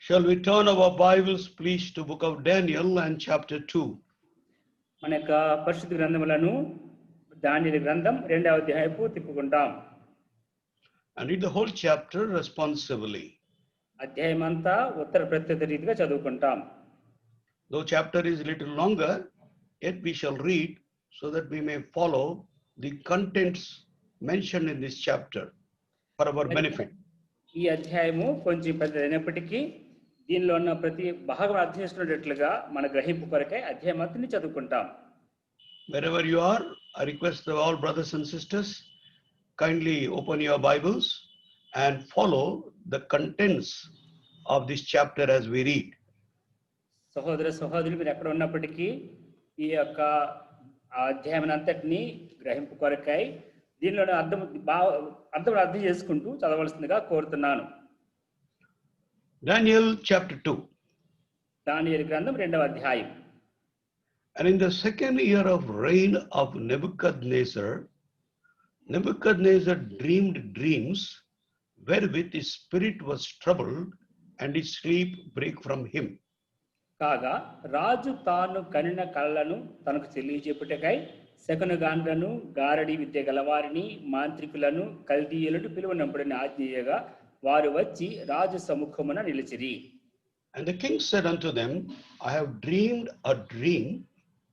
Shall we turn our Bibles, please, to book of Daniel and chapter 2. మన యొక్క పరిశుద్ధ గ్రంథములను దానియేలు గ్రంథం 2వ అధ్యాయపు తిప్పుకుంటాం. And read the whole chapter responsibly. అధ్యాయం అంతా ఉత్తర ప్రత్యుత్తర రీతిగా చదువుకుంటాం. Though chapter is a little longer, yet we shall read so that we may follow the contents mentioned in this chapter for our benefit. ఈ అధ్యాయము కొంచెం పెద్దదైనప్పటికీ దీనిలో ఉన్న ప్రతి భాగం అర్థం చేసుకునేటట్లుగా మన గ్రహింపు కొరకై అధ్యాయం అంతని చదువుకుంటాం. Wherever you are, I request all brothers and sisters, kindly open your Bibles and follow the contents of this chapter as we read. సహోదర సహోదరులు మీరు ఎక్కడ ఉన్నప్పటికీ ఈ యొక్క అధ్యాయం అంతటిని గ్రహింపు కొరకై దీనిలోని అర్థం చేసుకుంటూ చదవలసిందిగా కోరుతున్నాను. Daniel chapter 2. దానియేలు గ్రంథం 2వ అధ్యాయం. And in the second year of reign of Nebuchadnezzar, Nebuchadnezzar dreamed dreams wherewith his spirit was troubled and his sleep brake from him. కాగా రాజు తాను కనిన కలలను తనకు తెలియజెప్పుటకై శకునగాండ్లను గారడి విద్య గలవారిని మాంత్రికులను కల్దీయులను పిలువనంపుడని ఆజ్ఞేయగా వారు వచ్చి రాజు సముఖమున నిలిచిరి. And the king said unto them, I have dreamed a dream,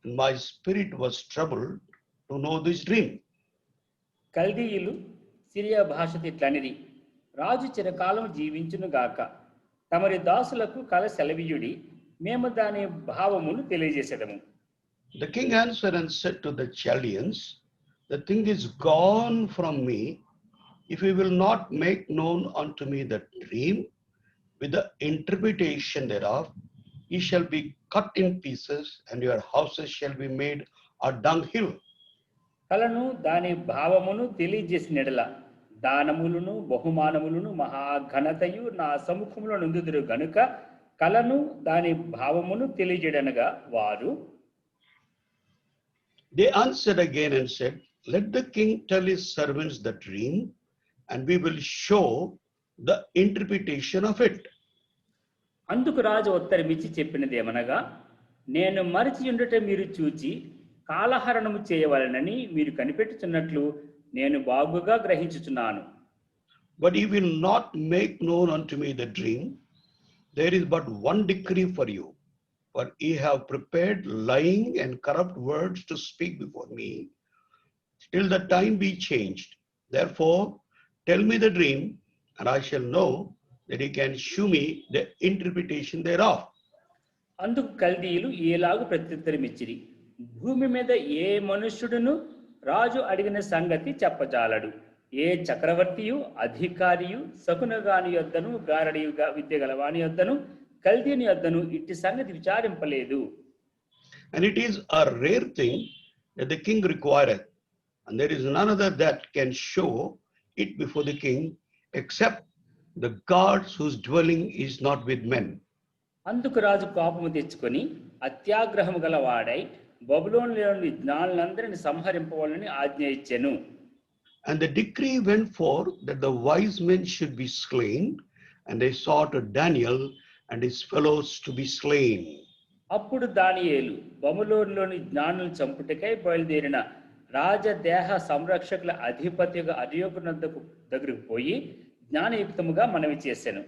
and my spirit was troubled to know this dream. కల్దీయులు Syria భాష ఇట్లనిరి, రాజు చిరకాలం జీవించును గాక, తమరి దాసులకు కల సెలవీయుడి, మేము దాని భావమును తెలియజేసేదము. The king answered and said to the Chaldeans, the thing is gone from me. If you will not make known unto me the dream with the interpretation thereof, ye shall be cut in pieces, and your houses shall be made a dunghill. కలను దాని భావమును తెలియజేసినడల దానములను బహుమానములను మహాఘనతయు నా సముఖములో నుందుదురు గనుక కలను దాని భావమును తెలియజేయడనగా వారు. They answered again and said, let the king tell his servants the dream, and we will show the interpretation of it. అందుకు రాజు ఉత్తరమిచ్చి చెప్పినదేమనగా, నేను మరచియుండుట మీరు చూచి కాలహరణము చేయవలనని మీరు కనిపెట్టుచున్నట్లు నేను బాగుగా గ్రహించుచున్నాను. But he will not make known unto me the dream. There is but one decree for you, for ye have prepared lying and corrupt words to speak before me, till the time be changed. Therefore, tell me the dream, and I shall know that he can shew me the interpretation thereof. అందుకు కల్దీయులు ఏలాగు ప్రత్యుత్తరమిచ్చిరి, భూమి మీద ఏ మనుష్యుడును రాజు అడిగిన సంగతి చెప్పజాలడు. ఏ చక్రవర్తియు అధికారియు శకునగాని యొద్దను గారడి విద్య గలవాని యొద్దను కల్దీని యొద్దను ఇట్టి సంగతి విచారింపలేదు. And it is a rare thing that the king requireth, and there is none other that can show it before the king, except the gods whose dwelling is not with men. అందుకు రాజు కోపము తెచ్చుకొని అత్యాగ్రహము గలవాడై బబులోనులోని జ్ఞానులందరిని సంహరింపవాలని ఆజ్ఞ ఇచ్చెను. And the decree went forth that the wise men should be slain, and they sought Daniel and his fellows to be slain. అప్పుడు దానియేలు బబులోనులోని జ్ఞానులను చంపుటకై బయలుదేరిన రాజదేహ సంరక్షకుల అధిపతిగా అర్యోకునొద్దకు దగ్గరకు పోయి జ్ఞానయుక్తముగా మనవి చేసెను.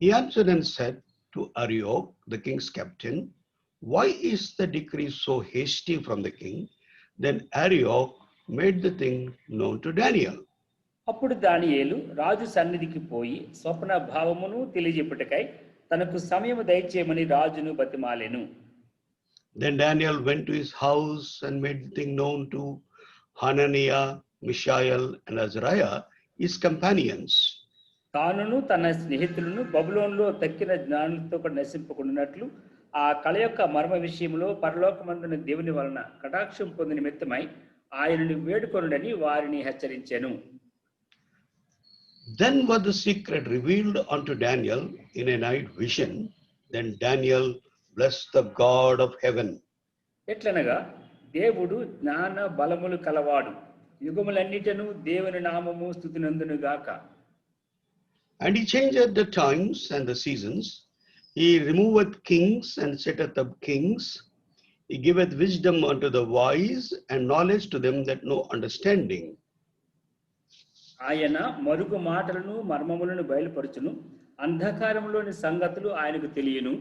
He answered and said to Arioch, the king's captain, why is the decree so hasty from the king? Then Arioch made the thing known to Daniel. అప్పుడు దానియేలు రాజు సన్నిధికి పోయి స్వప్న భావమును తెలియజెప్పుటకై తనకు సమయము దయచేయమని రాజును బతిమాలెను. Then Daniel went to his house and made the thing known to Hananiah, Mishael, and Azariah, his companions. తానును తన స్నేహితులను బబులోనులో తక్కిన జ్ఞానులతో కూడా నశింపకుండానట్లు ఆ కళ యొక్క మర్మ విషయంలో పరలోకమందున దేవుని వలన కటాక్షం పొందిన నిమిత్తమై ఆయనను వేడుకొనుడని వారిని హెచ్చరించెను. Then was the secret revealed unto Daniel in a night vision. Then Daniel blessed the God of heaven. ఎట్లనగా దేవుడు జ్ఞాన బలములు కలవాడు, యుగములన్నిటను దేవుని నామము స్తుతినందును గాక. And he changed the times and the seasons, He removeth kings and setteth up kings. He giveth wisdom unto the wise and knowledge to them that know understanding. ఆయన మరుగు మాటలను మర్మములను బయలుపరచును. అంధకారంలోని సంగతులు ఆయనకు తెలియను.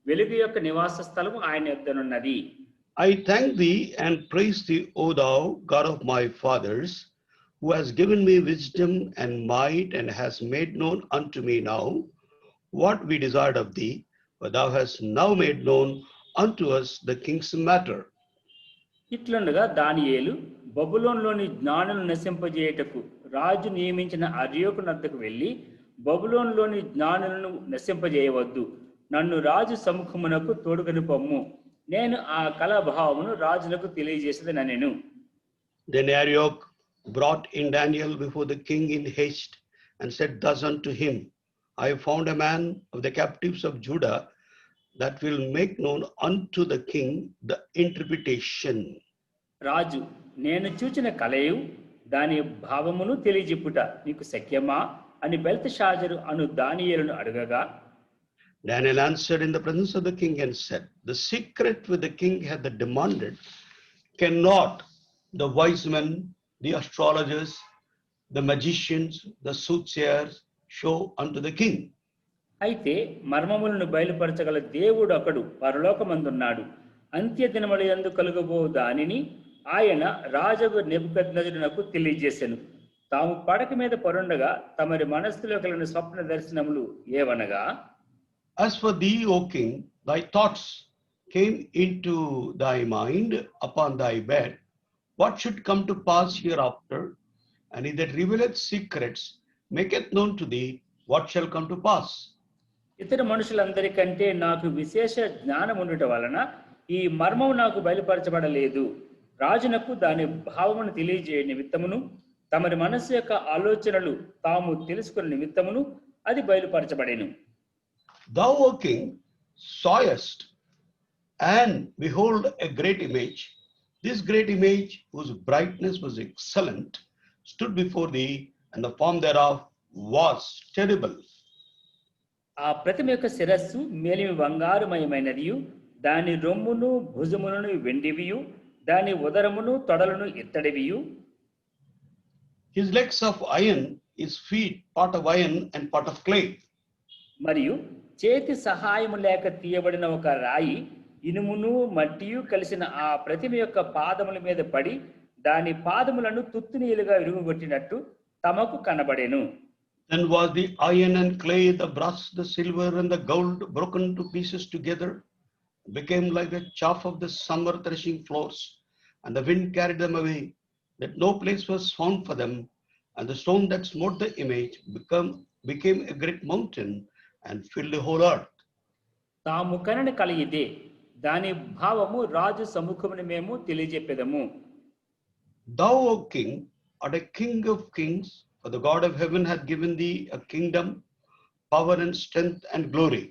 వెలుగు యొక్క నివాస స్థలము ఆయన యొద్దనున్నది. I thank thee and praise thee, O thou God of my fathers, who has given me wisdom and might, and has made known unto me now what we desired of thee, for thou hast now made known unto us the king's matter. ఇట్లుండగా దానియేలు బబులోనులోని జ్ఞానులను నశింపజేయుటకు రాజు నియమించిన అర్యోకు నద్దకు వెళ్ళి, బబులోనులోని జ్ఞానులను నశింపజేయవద్దు, నన్ను రాజు సముఖమునకు తోడుకొని పొమ్ము, నేను ఆ కళ భావమును రాజులకు తెలియజేసేదనెను. Then Arioch brought in Daniel before the king in haste, and said thus unto him, I have found a man of the captives of Judah that will make known unto the king the interpretation. రాజు, నేను చూచిన కలయు దాని భావమును తెలియజెప్పుట నీకు శక్యమా అని బెల్తెషాజరు అను దానియేలును అడగగా, Daniel answered in the presence of the king and said, the secret which the king hath demanded cannot the wise men, the astrologers, the magicians, the soothsayers show unto the king. అయితే మర్మములను బయలుపరచగల దేవుడు ఒకడు పరలోకమందున్నాడు. అంత్య దినములందు కలుగబో దానిని ఆయన రాజగు నెబుకద్నెజరునకు తెలియజేసెను. తాము పడక మీద పరుండగా తమరి మనస్సులో కలిగిన స్వప్న దర్శనములు ఏవనగా, As for thee, O king, thy thoughts came into thy mind upon thy bed, what should come to pass hereafter, and he that revealeth secrets maketh known to thee what shall come to pass. ఇతర మనుషులందరికంటే నాకు విశేష జ్ఞానం ఉండుట వలన ఈ మర్మము నాకు బయలుపరచబడలేదు. రాజునకు దాని భావమును తెలియజేయ నిమిత్తమును తమరి మనస్సు యొక్క ఆలోచనలు తాము తెలుసుకున్న నిమిత్తమును అది బయలుపరచబడెను. Thou, O king, sawest, and behold, a great image. This great image, whose brightness was excellent, stood before thee, and the form thereof was terrible. ఆ ప్రతిమ యొక్క శిరస్సు మేలిమి బంగారుమయమైనదియు, దాని రొమ్మును భుజములను వెండివియు, దాని ఉదరమును తొడలను ఇత్తడివియు. His legs of iron, his feet part of iron and part of clay. మరియు చేతి సహాయము లేక తీయబడిన ఒక రాయి ఇనుమును మట్టియు కలిసిన ఆ ప్రతిమ యొక్క పాదముల మీద పడి దాని పాదములను తుత్తునీలుగా విరుగుగొట్టినట్టు తమకు కనబడెను. Then was the iron and clay, the brass, the silver, and the gold broken to pieces together, became like the chaff of the summer threshing floors, and the wind carried them away, that no place was found for them, and the stone that smote the image became a great mountain and filled the whole earth. తాము కనని కల ఇదే, దాని భావము రాజు సముఖమును మేము తెలియజెప్పెదము. Thou, O king, art a king of kings, for the God of heaven hath given thee a kingdom, power and strength and glory.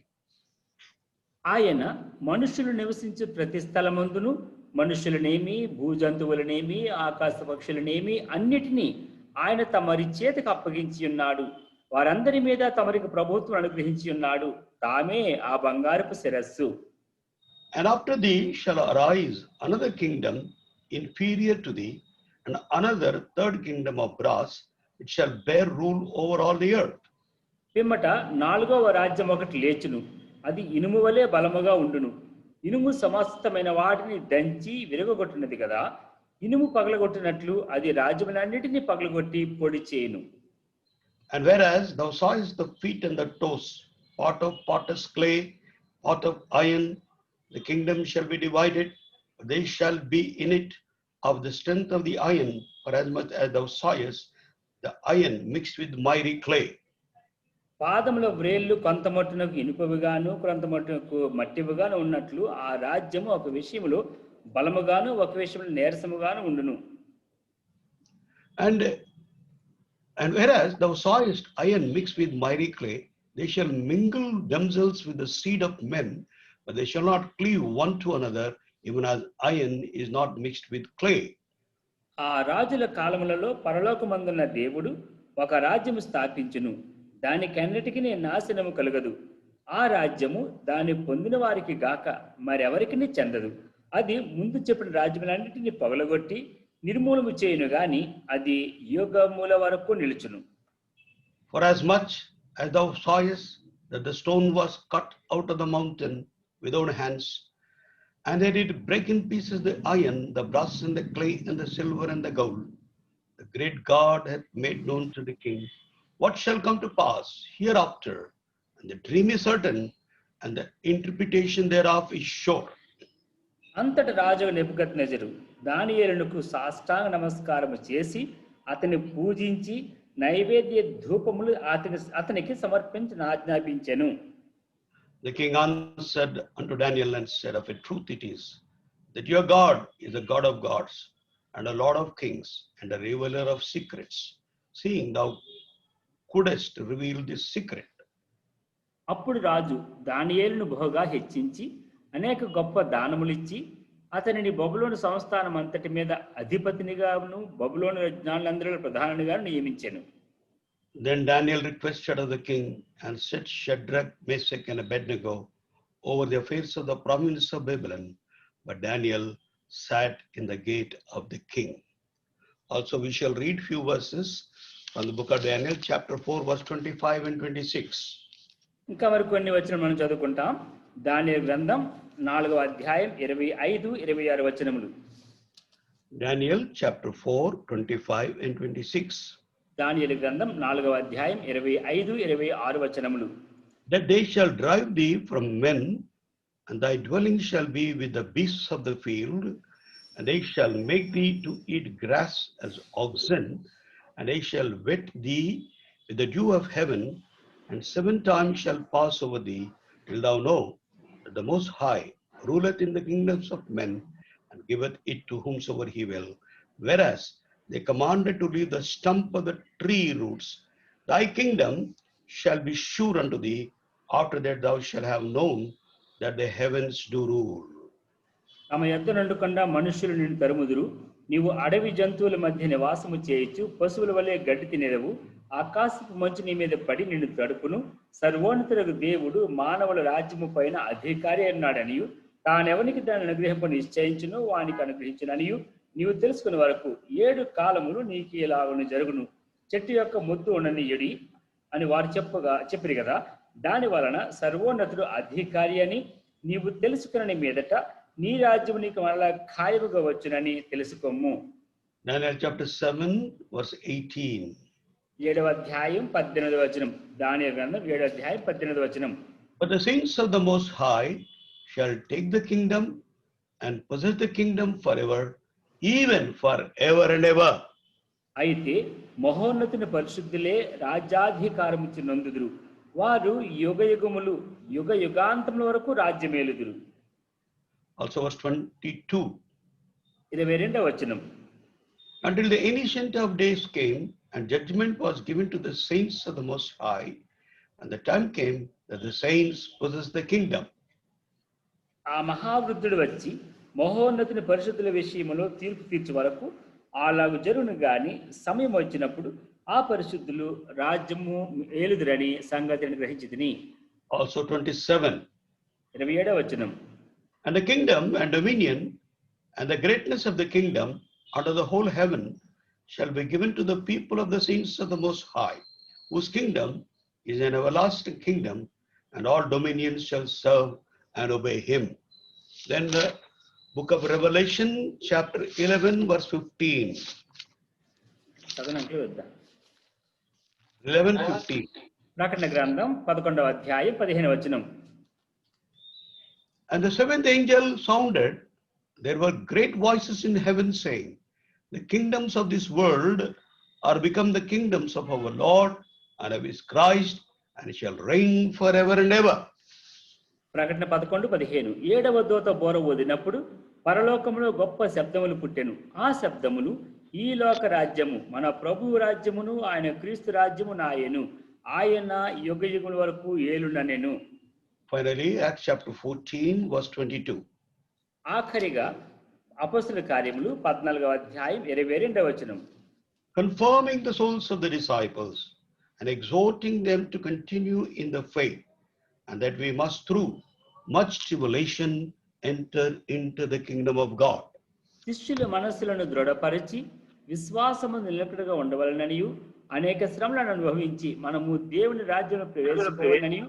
ఆయన మనుషులు నివసించే ప్రతి స్థలమందును మనుషులనేమి భూజంతువులనేమి ఆకాశ పక్షులనేమి అన్నిటినీ ఆయన తమరి చేతికి అప్పగించి ఉన్నాడు. వారందరి మీద తమరికి ప్రభుత్వం అనుగ్రహించి ఉన్నాడు. తామే ఆ బంగారపు శిరస్సు. And after thee shall arise another kingdom inferior to thee, and another third kingdom of brass, which shall bear rule over all the earth. పిమ్మట నాలుగవ రాజ్యం ఒకటి లేచును, అది ఇనుము వలె బలముగా ఉండును. ఇనుము సమస్తమైన వాటిని దంచి విరగొట్టినది కదా, ఇనుము పగలగొట్టినట్లు అది రాజ్యములన్నిటినీ పగలగొట్టి పొడి చేయును. And whereas thou sawest the feet and the toes, part of potter's clay, part of iron, the kingdom shall be divided, but they shall be in it of the strength of the iron, for as much as thou sawest the iron mixed with miry clay. పాదముల వ్రేళ్లు కొంత మట్టునకు ఇనుపవిగాను కొంత మట్టునకు మట్టివిగాను ఉన్నట్లు ఆ రాజ్యము ఒక విషయంలో బలముగాను ఒక విషయంలో నీరసముగాను ఉండును. And whereas thou sawest iron mixed with miry clay, they shall mingle themselves with the seed of men, but they shall not cleave one to another, even as iron is not mixed with clay. ఆ రాజుల కాలములలో పరలోకమందున్న దేవుడు ఒక రాజ్యము స్థాపించును, దానికన్నిటికీ నాశనము కలుగదు. ఆ రాజ్యము దాన్ని పొందిన వారికి గాక మరెవరికి చెందదు. అది ముందు చెప్పిన రాజ్యములన్నిటిని పగలగొట్టి నిర్మూలము చేయును గాని అది యుగముల వరకు నిలుచును. For as much as thou sawest that the stone was cut out of the mountain without hands, and they did break in pieces the iron, the brass, and the clay, and the silver, and the gold, the great God hath made known to the king what shall come to pass hereafter, and the dream is certain, and the interpretation thereof is sure. అంతట రాజు నెబుకద్నెజరు దానియేలునకు సాష్టాంగ నమస్కారము చేసి అతని పూజించి నైవేద్య ధూపములు అతనికి సమర్పించి ఆజ్ఞాపించెను. The king answered unto Daniel and said, Of a truth it is, that your God is a God of gods, and a Lord of kings, and a revealer of secrets, seeing thou couldest reveal this secret. అప్పుడు రాజు దానియేలును బహుగా హెచ్చించి అనేక గొప్ప దానములిచ్చి అతనిని బబులోను సంస్థానం అంతటి మీద అధిపతినిగాను బబులోను జ్ఞానులందరిలో ప్రధానిగాను నియమించెను. Then Daniel requested of the king and set Shadrach, Meshach, and Abednego over the affairs of the province of Babylon, but Daniel sat in the gate of the king. Also we shall read few verses from the book of Daniel, chapter 4, verse 25 and 26. ఇంకా మరి కొన్ని వచనం మనం చదువుకుంటాం. దానియేలు గ్రంథం 4వ అధ్యాయం 25-26 వచనములు. Daniel chapter 4, 25 and 26. దానియేలు గ్రంథం 4వ అధ్యాయం 25-26 వచనములు. That they shall drive thee from men, and thy dwelling shall be with the beasts of the field, and they shall make thee to eat grass as oxen, and they shall wet thee with the dew of heaven, and 7 times shall pass over thee, till thou know that the Most High ruleth in the kingdoms of men, and giveth it to whomsoever he will. Whereas they commanded to leave the stump of the tree roots, thy kingdom shall be sure unto thee, after that thou shalt have known that the heavens do rule. తమ యొద్ద నుండకుండా మనుష్యులు నిన్ను తరుముదురు. నీవు అడవి జంతువుల మధ్య నివాసము చేయొచ్చు, పశువుల వలె గడ్డి తినెదవు. ఆకాశపు మంచు నీ మీద పడి నిన్ను తడుపును. సర్వోన్నతులకు దేవుడు మానవుల రాజ్యము పైన అధికారి అన్నాడనియు, తానెవనికి దాన్ని అనుగ్రహింప నిశ్చయించును వానికి అనుగ్రహించుననియు నీవు తెలుసుకునే వరకు 7 కాలములు నీకు ఇలాగను జరుగును. చెట్టు యొక్క ముద్దు ఉండనియుడి అని వారు చెప్పిరి కదా. దాని వలన సర్వోన్నతుడు అధికారి అని నీవు తెలుసుకుని మీదట నీ రాజ్యము నీకు మరలా ఖాయముగా వచ్చునని తెలుసుకోము. Daniel chapter 7 verse 18. 7వ అధ్యాయం 18వ వచనం. దానియేలు గ్రంథం 7వ అధ్యాయం 18వ వచనం. But the saints of the Most High shall take the kingdom and possess the kingdom forever, even forever and ever. అయితే మహోన్నతుని పరిశుద్ధులే రాజ్యాధికారము నొందుదురు. వారు యుగయుగములు యుగ యుగాంతముల వరకు రాజ్యమేలుదురు. Also verse 22. 22వ వచనం. Until the ancient of days came, and judgment was given to the saints of the Most High, and the time came that the saints possess the kingdom. ఆ మహావృద్ధుడు వచ్చి మహోన్నతుని పరిశుద్ధుల విషయములో తీర్పు తీర్చు వరకు అలాగు జరుగును గాని సమయం వచ్చినప్పుడు ఆ పరిశుద్ధులు రాజ్యము ఏలుదురని సంగతిని గ్రహించితిని. Also 27. 27వ వచనం. And the kingdom and dominion and the greatness of the kingdom under the whole heaven shall be given to the people of the saints of the Most High, whose kingdom is an everlasting kingdom, and all dominions shall serve and obey him. Then the book of Revelation chapter 11 verse 15. 11:15. ప్రకటన గ్రంథం 11వ అధ్యాయం 15వ వచనం. And the 7th angel sounded, there were great voices in heaven saying, the kingdoms of this world are become the kingdoms of our Lord and of his Christ, and shall reign forever and ever. ప్రకటన 11:15. 7వ దూత బోర ఊదినప్పుడు పరలోకములో గొప్ప శబ్దములు పుట్టెను. ఆ శబ్దములు ఈ లోక రాజ్యము మన ప్రభువు రాజ్యమును ఆయన క్రీస్తు రాజ్యము నాయను, ఆయన యుగ యుగముల వరకు ఏలుననెను. Finally, Acts chapter 14 verse 22. ఆఖరిగా అపొస్తలుల కార్యములు 14వ అధ్యాయం 22వ వచనం. Confirming the souls of the disciples and exhorting them to continue in the faith and that we must through much tribulation enter into the kingdom of God. శిష్యుల మనస్సులను దృఢపరిచి విశ్వాసము నిలకడగా ఉండవలననియు అనేక శ్రమలను అనుభవించి మనము దేవుని రాజ్యంలో ప్రవేశించవలననియు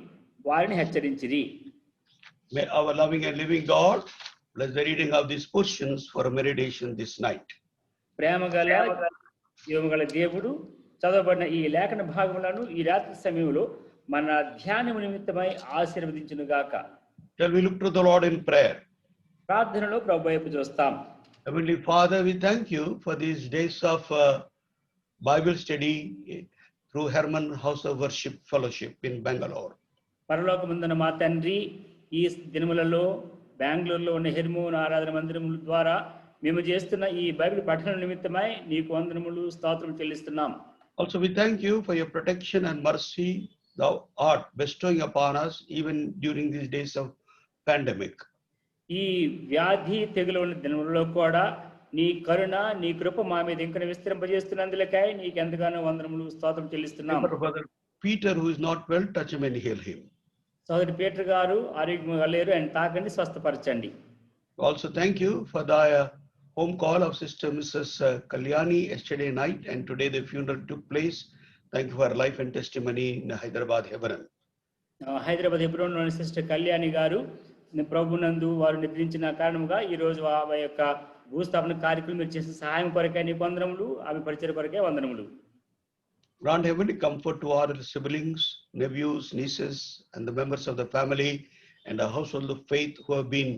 వారిని హెచ్చరించిరి. May our loving and living God bless the reading of these portions for a meditation this night. ప్రేమగల జీవముగల దేవుడు చదవబడిన ఈ లేఖన భాగములను ఈ రాత్రి సమయంలో మన ధ్యానము నిమిత్తమై ఆశీర్వదించునుగాక. Shall we look to the Lord in prayer? ప్రార్థనలో ప్రభు వైపు చూస్తాం. Heavenly Father, we thank you for these days of Bible study through Herman House of Worship Fellowship in Bangalore. పరలోకమందున మా తండ్రి, ఈ దినములలో బెంగళూరులో ఉన్న హెర్మోన్ ఆరాధన మందిరముల ద్వారా మేము చేస్తున్న ఈ బైబిల్ పఠనం నిమిత్తమై నీకు వందనములు స్తోత్రం చెల్లిస్తున్నాం. Also we thank you for your protection and mercy thou art bestowing upon us even during these days of pandemic. ఈ వ్యాధి తెగులు ఉన్న దినములలో కూడా నీ కరుణ నీ కృప మా మీద ఇంకా విస్తరింపజేస్తున్నందులకై నీకు ఎంతగానో వందనములు స్తోత్రం చెల్లిస్తున్నాం. Brother Peter, who is not well, touch him and heal him. సోదరి పీటర్ గారు ఆరోగ్యంగా లేరు, ఆయన తాకండి, స్వస్థపరచండి. Also thank you for the home call of Sister Mrs. Kalyani yesterday night, and today the funeral took place. Thank you for her life and testimony in Hyderabad, Hebron. Hyderabad హెబ్రోన్లోని sister Kalyani garu ప్రభునందు వారు నిద్రించిన కారణముగా ఈ రోజు ఆమె యొక్క భూస్థాపన కార్యక్రమం మీరు చేసిన సహాయం కొరకే నీకు వందనములు, ఆమె పరిచయ కొరకే వందనములు. Grant heavenly comfort to our siblings, nephews, nieces, and the members of the family and the household of faith who have been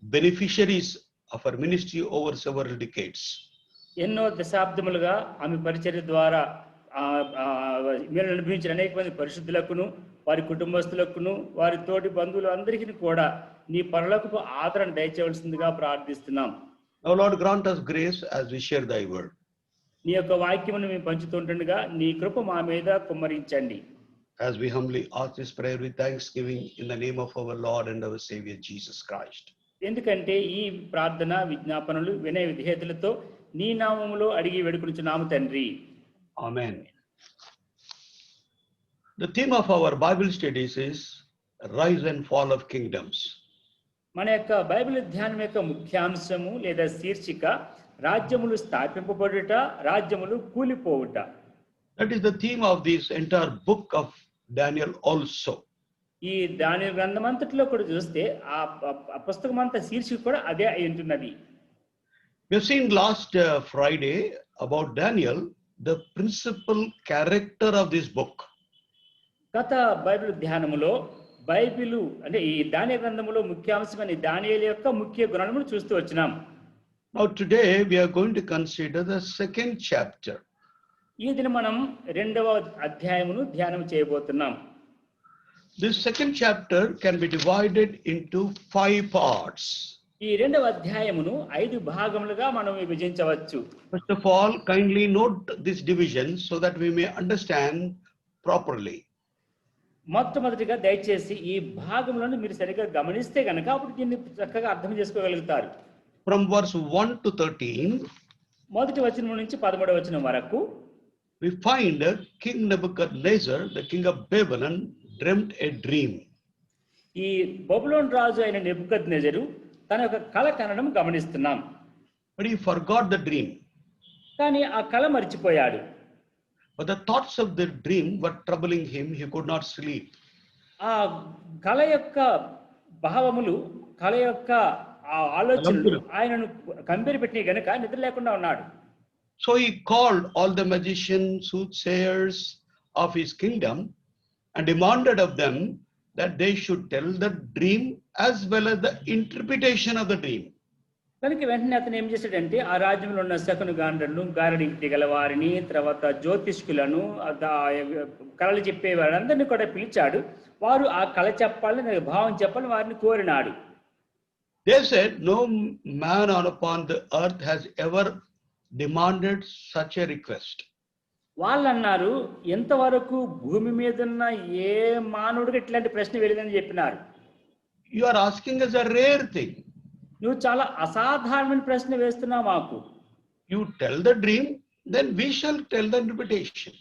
beneficiaries of our ministry over several decades. ఎన్నో దశాబ్దములుగా ఆమె పరిచర్య ద్వారా మీరు అనుభవించిన అనేక మంది పరిశుద్ధులకును వారి కుటుంబస్తులకును వారి తోటి బంధువులు అందరికీ కూడా నీ పరలోకపు ఆదరణ దయచేయవలసిందిగా ప్రార్థిస్తున్నాం. Now Lord, grant us grace as we share thy word. నీ యొక్క వాక్యమును మేము పంచుతుండగా నీ కృప మా మీద కుమ్మరించండి. As we humbly ask this prayer with thanksgiving in the name of our Lord and our Savior Jesus Christ. ఎందుకంటే ఈ ప్రార్థన విజ్ఞాపనలు వినయ విధేయతలతో నీ నామములో అడిగి వేడుకొనుచున్నాము తండ్రి. Amen. The theme of our Bible studies is Rise and Fall of Kingdoms. మన యొక్క బైబిల్ ధ్యానం యొక్క ముఖ్యాంశము లేదా శీర్షిక రాజ్యములు స్థాపింపబడుట, రాజ్యములు కూలిపోవుట. That is the theme of this entire book of Daniel also. ఈ దానియేలు గ్రంథం అంతటిలో కూడా చూస్తే ఆ పుస్తకం అంతా శీర్షిక కూడా అదే అయి ఉంటున్నది. We have seen last Friday about Daniel, the principal character of this book. గత బైబిల్ ధ్యానములో బైబిలు అంటే ఈ దానియేలు గ్రంథములో ముఖ్యాంశమైన దానియేలు యొక్క ముఖ్య గుణమును చూస్తూ వచ్చినాం. Now today we are going to consider the second chapter. ఈ దినం మనం రెండవ అధ్యాయమును ధ్యానం చేయబోతున్నాం. This second chapter can be divided into 5 parts. ఈ రెండవ అధ్యాయమును 5 భాగములుగా మనం విభజించవచ్చు. First of all, kindly note this division so that we may understand properly. మొట్టమొదటిగా దయచేసి ఈ భాగంలోని మీరు సరిగ్గా గమనిస్తే కనుక అప్పుడు దీన్ని చక్కగా అర్థం చేసుకోగలుగుతారు. From verse 1 to 13, మొదటి వచనం నుంచి 13వ వచనం వరకు we find King Nebuchadnezzar, the king of Babylon, dreamt a dream. ఈ బబులోను రాజు అయిన నెబుకద్నెజరు తన యొక్క కళ కనడం గమనిస్తున్నాం. But he forgot the dream. కానీ ఆ కళ మర్చిపోయాడు. But the thoughts of the dream were troubling him. He could not sleep. ఆ కళ యొక్క భావములు, కళ యొక్క ఆ ఆలోచనలు ఆయనను కంపెని పెట్టిన గనుక నిద్ర లేకుండా ఉన్నాడు. So he called all the magicians, soothsayers of his kingdom and demanded of them that they should tell the dream as well as the interpretation of the dream. కనుక వెంటనే అతను ఏం చేశాడంటే ఆ రాజ్యంలో ఉన్న శకును గాండ్రను, గారడి గల వారిని, తర్వాత జ్యోతిష్కులను, కళలు చెప్పేవారు అందరినీ కూడా పిలిచాడు. వారు ఆ కళ చెప్పాలని, భావం చెప్పాలని వారిని కోరినాడు. They said, no man upon the earth has ever demanded such a request. వాళ్ళు అన్నారు, ఎంతవరకు భూమి మీద ఉన్న ఏ మానవుడికి ఇట్లాంటి ప్రశ్న వెళ్ళదని చెప్పినారు. You are asking us a rare thing. నువ్వు చాలా అసాధారణమైన ప్రశ్న వేస్తున్నావు మాకు. You tell the dream, then we shall tell the interpretation.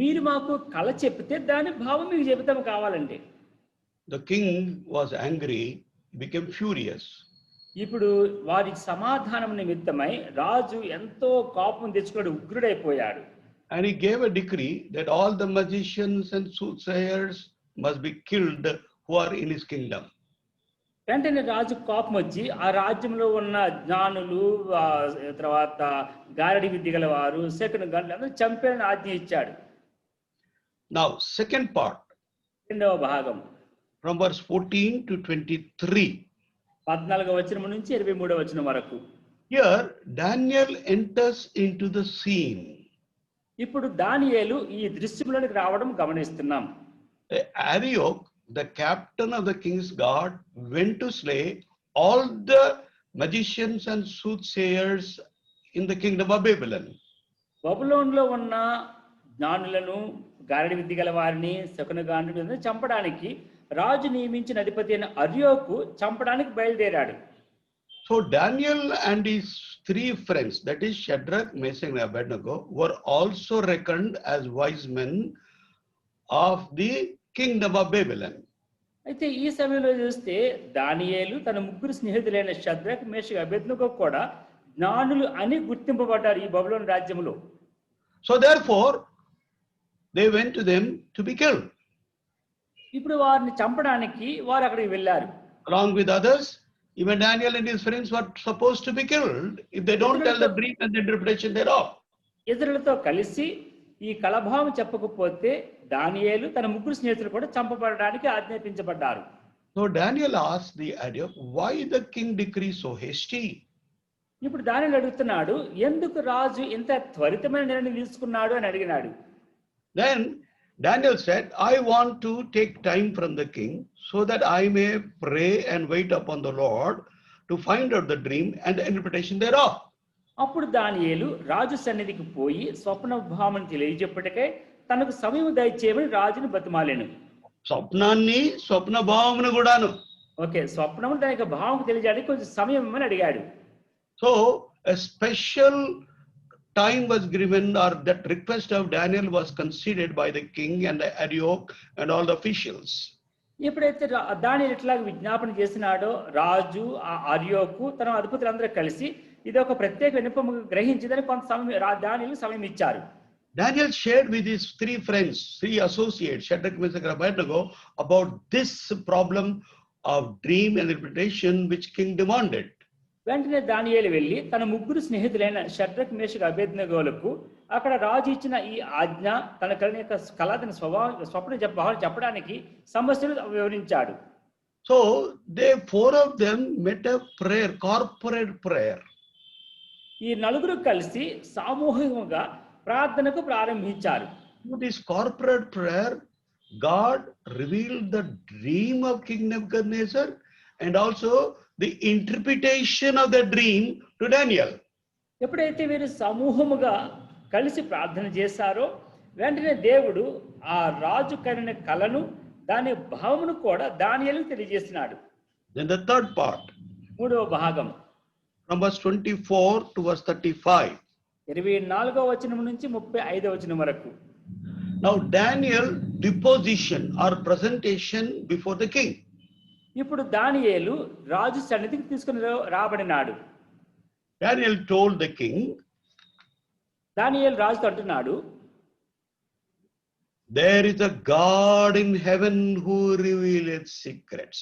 మీరు మాకు కళ చెప్తే దాని భావం మీకు చెబుతాం కావాలంటే. the king was angry, he became furious. ఇప్పుడు వారి సమాధానం నిమిత్తమై రాజు ఎంతో కోపం తెచ్చుకొని ఉగ్రుడైపోయాడు. And he gave a decree that all the magicians and soothsayers must be killed who are in his kingdom. వెంటనే రాజు కోపం వచ్చి ఆ రాజ్యంలో ఉన్న జ్ఞానులు, తర్వాత గారడి విద్య గల వారు, శకున గంటలు అందరూ చంపేయాలని ఆజ్ఞ ఇచ్చాడు. Now, second part, రెండవ భాగం from verse 14 to 23. 14వ వచనం నుంచి 23వ వచనం వరకు. Here, Daniel enters into the scene. ఇప్పుడు దానియేలు ఈ దృశ్యంలోనికి రావడం గమనిస్తున్నాం. Arioch, the captain of the king's guard, went to slay all the magicians and soothsayers in the kingdom of Babylon. బబులోనులో ఉన్న జ్ఞానులను, గారడి విద్య గల వారిని, శకున గాండ్రులను చంపడానికి రాజు నియమించిన అధిపతి అయిన అర్యోకు చంపడానికి బయలుదేరాడు. So Daniel and his three friends, that is Shadrach, Meshach and Abednego, were also reckoned as wise men of the kingdom of Babylon. అయితే ఈ సమయంలో చూస్తే దానియేలు తన ముగ్గురు స్నేహితులైన షద్రక్, మేషక్, అబేద్నెగో కూడా జ్ఞానులు అని గుర్తింపబడ్డారు ఈ బబులోను రాజ్యంలో. So therefore, they went to them to be killed. ఇప్పుడు వారిని చంపడానికి వారు అక్కడికి వెళ్ళారు. Along with others, even Daniel and his friends were supposed to be killed if they don't tell the dream and the interpretation thereof. ఇతరులతో కలిసి ఈ కలభావం చెప్పకపోతే దానియేలు తన ముగ్గురు స్నేహితులు కూడా చంపబడడానికి ఆజ్ఞాపించబడ్డారు. So Daniel asked the Arioch, why the king decrees so hasty? ఇప్పుడు దానియేలు అడుగుతున్నాడు, ఎందుకు రాజు ఇంత త్వరితమైన నిర్ణయం తీసుకున్నాడు అని అడిగినాడు. Then Daniel said, I want to take time from the king so that I may pray and wait upon the Lord to find out the dream and the interpretation thereof. అప్పుడు దానియేలు రాజు సన్నిధికి పోయి స్వప్న భావన తెలియజెప్పటికై తనకు సమయం దయచేయమని రాజుని బతిమాలెను. స్వప్నాన్ని స్వప్న భావమును కూడాను. ఓకే, స్వప్నము తన యొక్క భావం తెలియజేయడానికి కొంచెం సమయం ఇవ్వమని అడిగాడు. So a special time was given, or that request of Daniel was considered by the king and the Arioch and all the officials. ఎప్పుడైతే దానియేలు ఇట్లా విజ్ఞాపన చేసినాడో రాజు, ఆ అర్యోకు, తన అధిపతులందరూ కలిసి ఇది ఒక ప్రత్యేక విన్నపము గ్రహించిందని కొంత సమయం దానియేలు సమయం ఇచ్చారు. Daniel shared with his three friends, three associates, Shadrach, Meshach and Abednego, about this problem of dream and interpretation which king demanded. వెంటనే దానియేలు వెళ్ళి తన ముగ్గురు స్నేహితులైన షద్రక్, మేషక్, అబేద్నెగోలకు అక్కడ రాజు ఇచ్చిన ఈ ఆజ్ఞ, తన కలిగిన యొక్క కళ, తన స్వప్న చెప్పడానికి సమస్యలు వివరించాడు. So they four of them met a prayer, corporate prayer. ఈ నలుగురు కలిసి సామూహికంగా ప్రార్థనకు ప్రారంభించారు. With this corporate prayer, God revealed the dream of King Nebuchadnezzar and also the interpretation of the dream to Daniel. ఎప్పుడైతే వీరు సమూహముగా కలిసి ప్రార్థన చేశారో వెంటనే దేవుడు ఆ రాజు కలిగిన కళను, దాని భావమును కూడా దానియేలుకు తెలియజేసినాడు. Then the third part, మూడవ భాగం from verse 24 to verse 35. 24వ వచనం నుంచి 35వ వచనం వరకు. Now Daniel deposition or presentation before the king. ఇప్పుడు దానియేలు రాజు సన్నిధికి తీసుకుని రాబడినాడు. Daniel told the king, దానియేలు రాజుతో అంటున్నాడు, there is a God in heaven who revealeth secrets.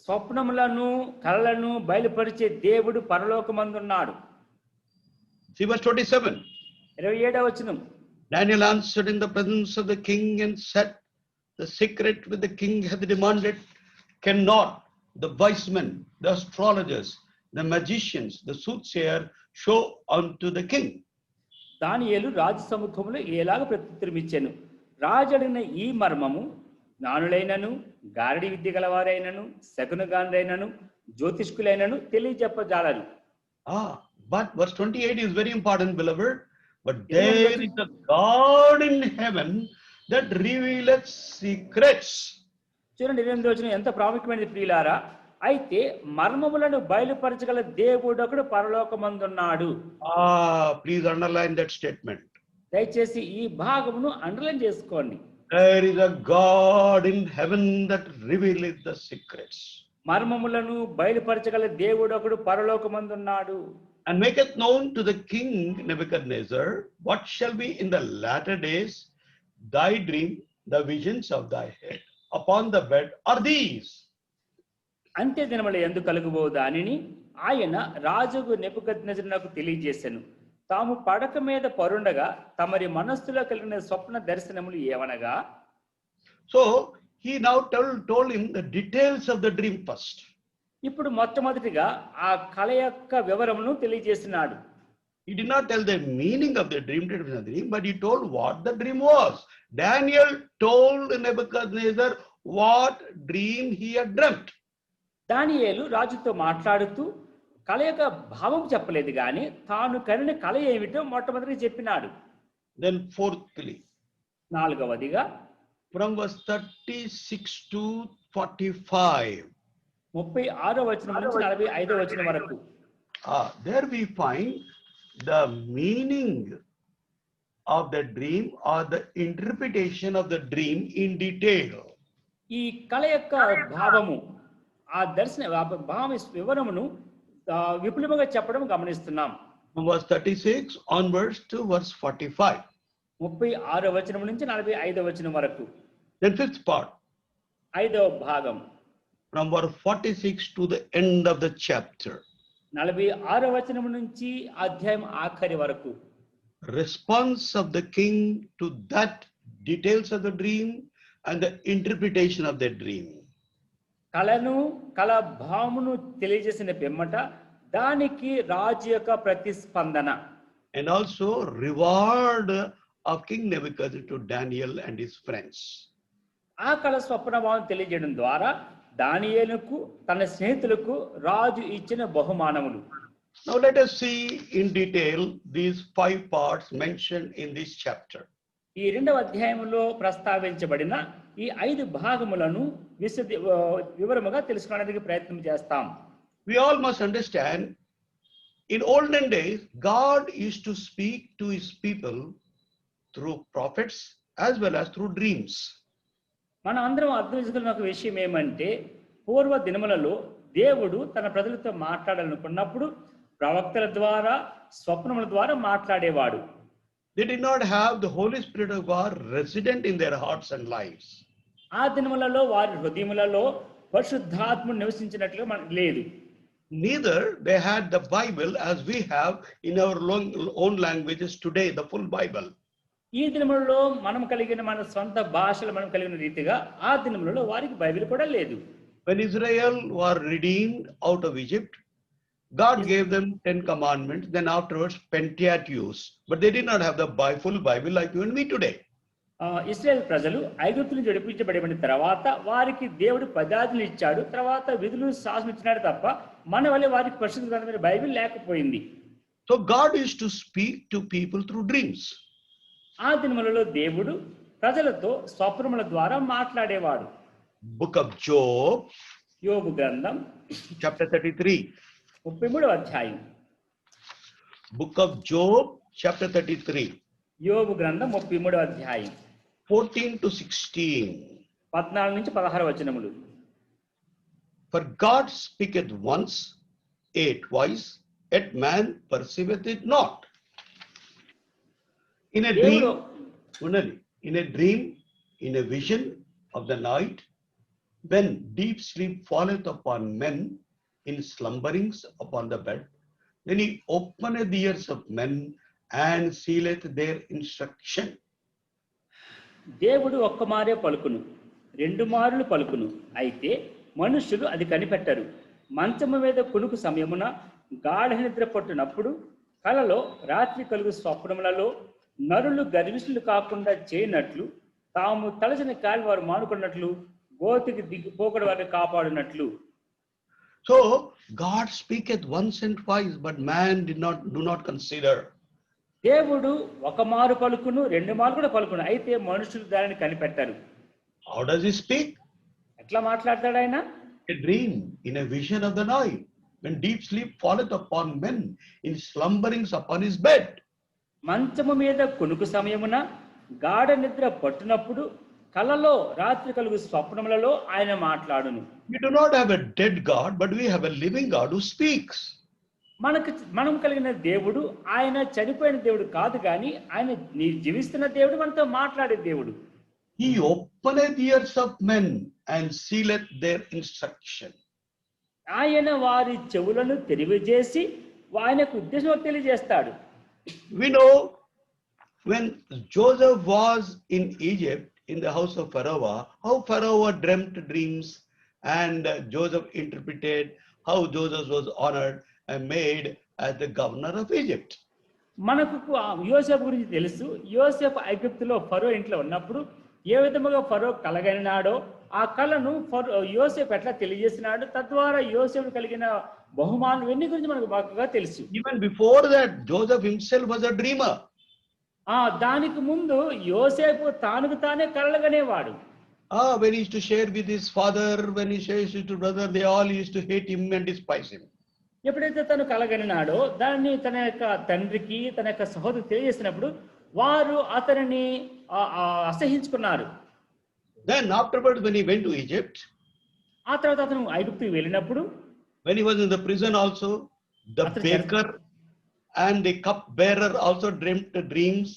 స్వప్నములను, కళలను బయలుపరిచే దేవుడు పరలోకమందున్నాడు. See verse 27. 27వ వచనం. Daniel answered in the presence of the king and said, the secret which the king hath demanded cannot the wise men, the astrologers, the magicians, the soothsayer show unto the king. దానియేలు రాజు సముఖంలో ఎలాగ ప్రత్యుత్తరమిచ్చెను, రాజు అడిగిన ఈ మర్మము జ్ఞానులైనను, గారడి విద్య గలవారైనను, శకునగాండ్రైనను, జ్యోతిష్కులైనను తెలియజెప్పజాలరు. But verse 28 is very important, beloved. But there is a God in heaven that revealeth secrets. చూడండి 28వ వచనం ఎంత ప్రాముఖ్యమైనది ప్రియులారా. అయితే మర్మములను బయలుపరచగల దేవుడొకడు పరలోకమందున్నాడు. Please underline that statement. దయచేసి ఈ భాగమును అండర్లైన్ చేసుకోండి. There is a God in heaven that revealeth the secrets. మర్మములను బయలుపరచగల దేవుడు ఒకడు పరలోకమందున్నాడు. And maketh known to the king Nebuchadnezzar what shall be in the latter days thy dream, the visions of thy head upon the bed are these. అంత్య దినముల యందు కలుగుబో దానిని ఆయన రాజుకు నెబుకద్నెజరునకు తెలియజేసెను. తాము పడక మీద పరుండగా తమరి మనస్సులో కలిగిన స్వప్న దర్శనములు ఏవనగా. So he now told him the details of the dream first. ఇప్పుడు మొట్టమొదటిగా ఆ కళ యొక్క వివరమును తెలియజేసినాడు. He did not tell the meaning of the dream, but he told what the dream was. Daniel told Nebuchadnezzar what dream he had dreamt. దానియేలు రాజుతో మాట్లాడుతూ కళ యొక్క భావం చెప్పలేదు కానీ తాను కనిన కళ ఏమిటో మొట్టమొదటి చెప్పినాడు. Then fourthly, నాలుగవదిగా from verse 36 to 45. 36వ వచనం నుంచి 45వ వచనం వరకు. There we find the meaning of the dream or the interpretation of the dream in detail. ఈ కళ యొక్క భావము ఆ దర్శన భావ వివరమును విపులముగా చెప్పడం గమనిస్తున్నాం. From verse 36 onwards to verse 45. 36వ వచనం నుంచి 45వ వచనం వరకు. Then fifth part. 5వ భాగం. From verse 46 to the end of the chapter. 46వ వచనం నుంచి అధ్యాయం ఆఖరి వరకు. Response of the king to that details of the dream and the interpretation of the dream. కళను కళ భావమును తెలియజేసిన పిమ్మట దానికి రాజు యొక్క ప్రతిస్పందన. And also reward of King Nebuchadnezzar to Daniel and his friends. ఆ కళ స్వప్న భావం తెలియజేయడం ద్వారా దానియేలుకు తన స్నేహితులకు రాజు ఇచ్చిన బహుమానములు. Now let us see in detail these 5 parts mentioned in this chapter. ఈ 2వ అధ్యాయంలో ప్రస్తావించబడిన ఈ 5 భాగములను వివరముగా తెలుసుకోవడానికి ప్రయత్నం చేస్తాం. We all must understand, in olden days, God used to speak to his people through prophets as well as through dreams. మనం అందరం అర్థం చేసుకున్న ఒక విషయం ఏమంటే పూర్వ దినములలో దేవుడు తన ప్రజలతో మాట్లాడాలనుకున్నప్పుడు ప్రవక్తల ద్వారా స్వప్నముల ద్వారా మాట్లాడేవాడు. They did not have the Holy Spirit of God resident in their hearts and lives. ఆ దినములలో వారి హృదయములలో పరిశుద్ధాత్మ నివసించినట్లుగా మనకు లేదు. Neither they had the Bible as we have in our own languages today, the full Bible. ఈ దినములలో మనం కలిగిన మన సొంత భాషలు మనం కలిగిన రీతిగా ఆ దినములలో వారికి బైబిల్ కూడా లేదు. When Israel were redeemed out of Egypt, God gave them 10 commandments, then afterwards Pentateuch, but they did not have the full Bible like you and me today. Israel ప్రజలు ఐగుప్తు నుంచి విడిపించబడిన తర్వాత వారికి దేవుడు 10 ఆజ్ఞలు ఇచ్చాడు, తర్వాత విధులు శాసనం ఇచ్చినాడు తప్ప మన వల్ల వారికి పరిశుద్ధ గ్రంథమైన బైబిల్ లేకపోయింది. So God used to speak to people through dreams. ఆ దినములలో దేవుడు ప్రజలతో స్వప్నముల ద్వారా మాట్లాడేవాడు. Book of Job, యోబు గ్రంథం chapter 33. 33వ అధ్యాయం. Book of Job, chapter 33. యోబు గ్రంథం 33వ అధ్యాయం 14 to 16. 14 నుంచి 16 వచనములు. For God speaketh once, yet twice, yet man perceiveth it not. In a dream, in a vision of the night, when deep sleep falleth upon men in slumberings upon the bed, then he openeth the ears of men and sealeth their instruction. దేవుడు ఒక్క మారే పలుకును, 2 మారులు పలుకును, అయితే మనుషులు అది కనిపెట్టరు. మంచము మీద కునుకు సమయమున గాఢ నిద్ర పట్టునప్పుడు కలలో రాత్రి కలుగు స్వప్నములలో నరులు గర్విష్ఠులు కాకుండా చేయనట్లు తాము తలచిన కాలి వారు మానుకున్నట్లు గోతికి దిగిపోకడ వారిని కాపాడినట్లు. So God speaketh once and twice, but man do not consider. దేవుడు ఒక మారు పలుకును, 2 మారు కూడా పలుకును, అయితే మనుషులు దానిని కనిపెట్టరు. How does he speak? ఎట్లా మాట్లాడతాడు ఆయన? A dream, in a vision of the night, when deep sleep falleth upon men in slumberings upon his bed. మంచము మీద కునుకు సమయమున గాఢ నిద్ర పట్టునప్పుడు కలలో రాత్రి కలుగు స్వప్నములలో ఆయన మాట్లాడును. We do not have a dead God, but we have a living God who speaks. మనం కలిగిన దేవుడు ఆయన చనిపోయిన దేవుడు కాదు, కానీ ఆయన జీవిస్తున్న దేవుడు, మనతో మాట్లాడే దేవుడు. He openeth the ears of men and sealeth their instruction. ఆయన వారి చెవులను తెలియజేసి ఆయనకు ఉద్దేశం తెలియజేస్తాడు. We know when Joseph was in Egypt in the house of Pharaoh, how Pharaoh dreamt dreams and Joseph interpreted, how Joseph was honored and made as the governor of Egypt. మనకు యోసేపు గురించి తెలుసు. యోసేపు ఐగుప్తులో ఫరో ఇంట్లో ఉన్నప్పుడు ఏ విధముగా ఫరో కలగనినాడో ఆ కళను యోసేపు ఎట్లా తెలియజేసినాడు, తద్వారా యోసేపు కలిగిన బహుమానం ఇవన్నీ గురించి మనకు బాగా తెలుసు. Even before that, Joseph himself was a dreamer. దానికి ముందు యోసేపు తానుకు తానే కలగనేవాడు. When he used to share with his father, when he shares with his brother, they all used to hate him and despise him. ఎప్పుడైతే తను కలగనినాడో దాన్ని తన యొక్క తండ్రికి తన యొక్క సహోదరు తెలియజేసినప్పుడు వారు అతనిని అసహించుకున్నారు. Then afterwards, when he went to Egypt, ఆ తర్వాత అతను ఐగుప్తుకు వెళ్ళినప్పుడు, when he was in the prison also, the baker and the cup bearer also dreamt dreams,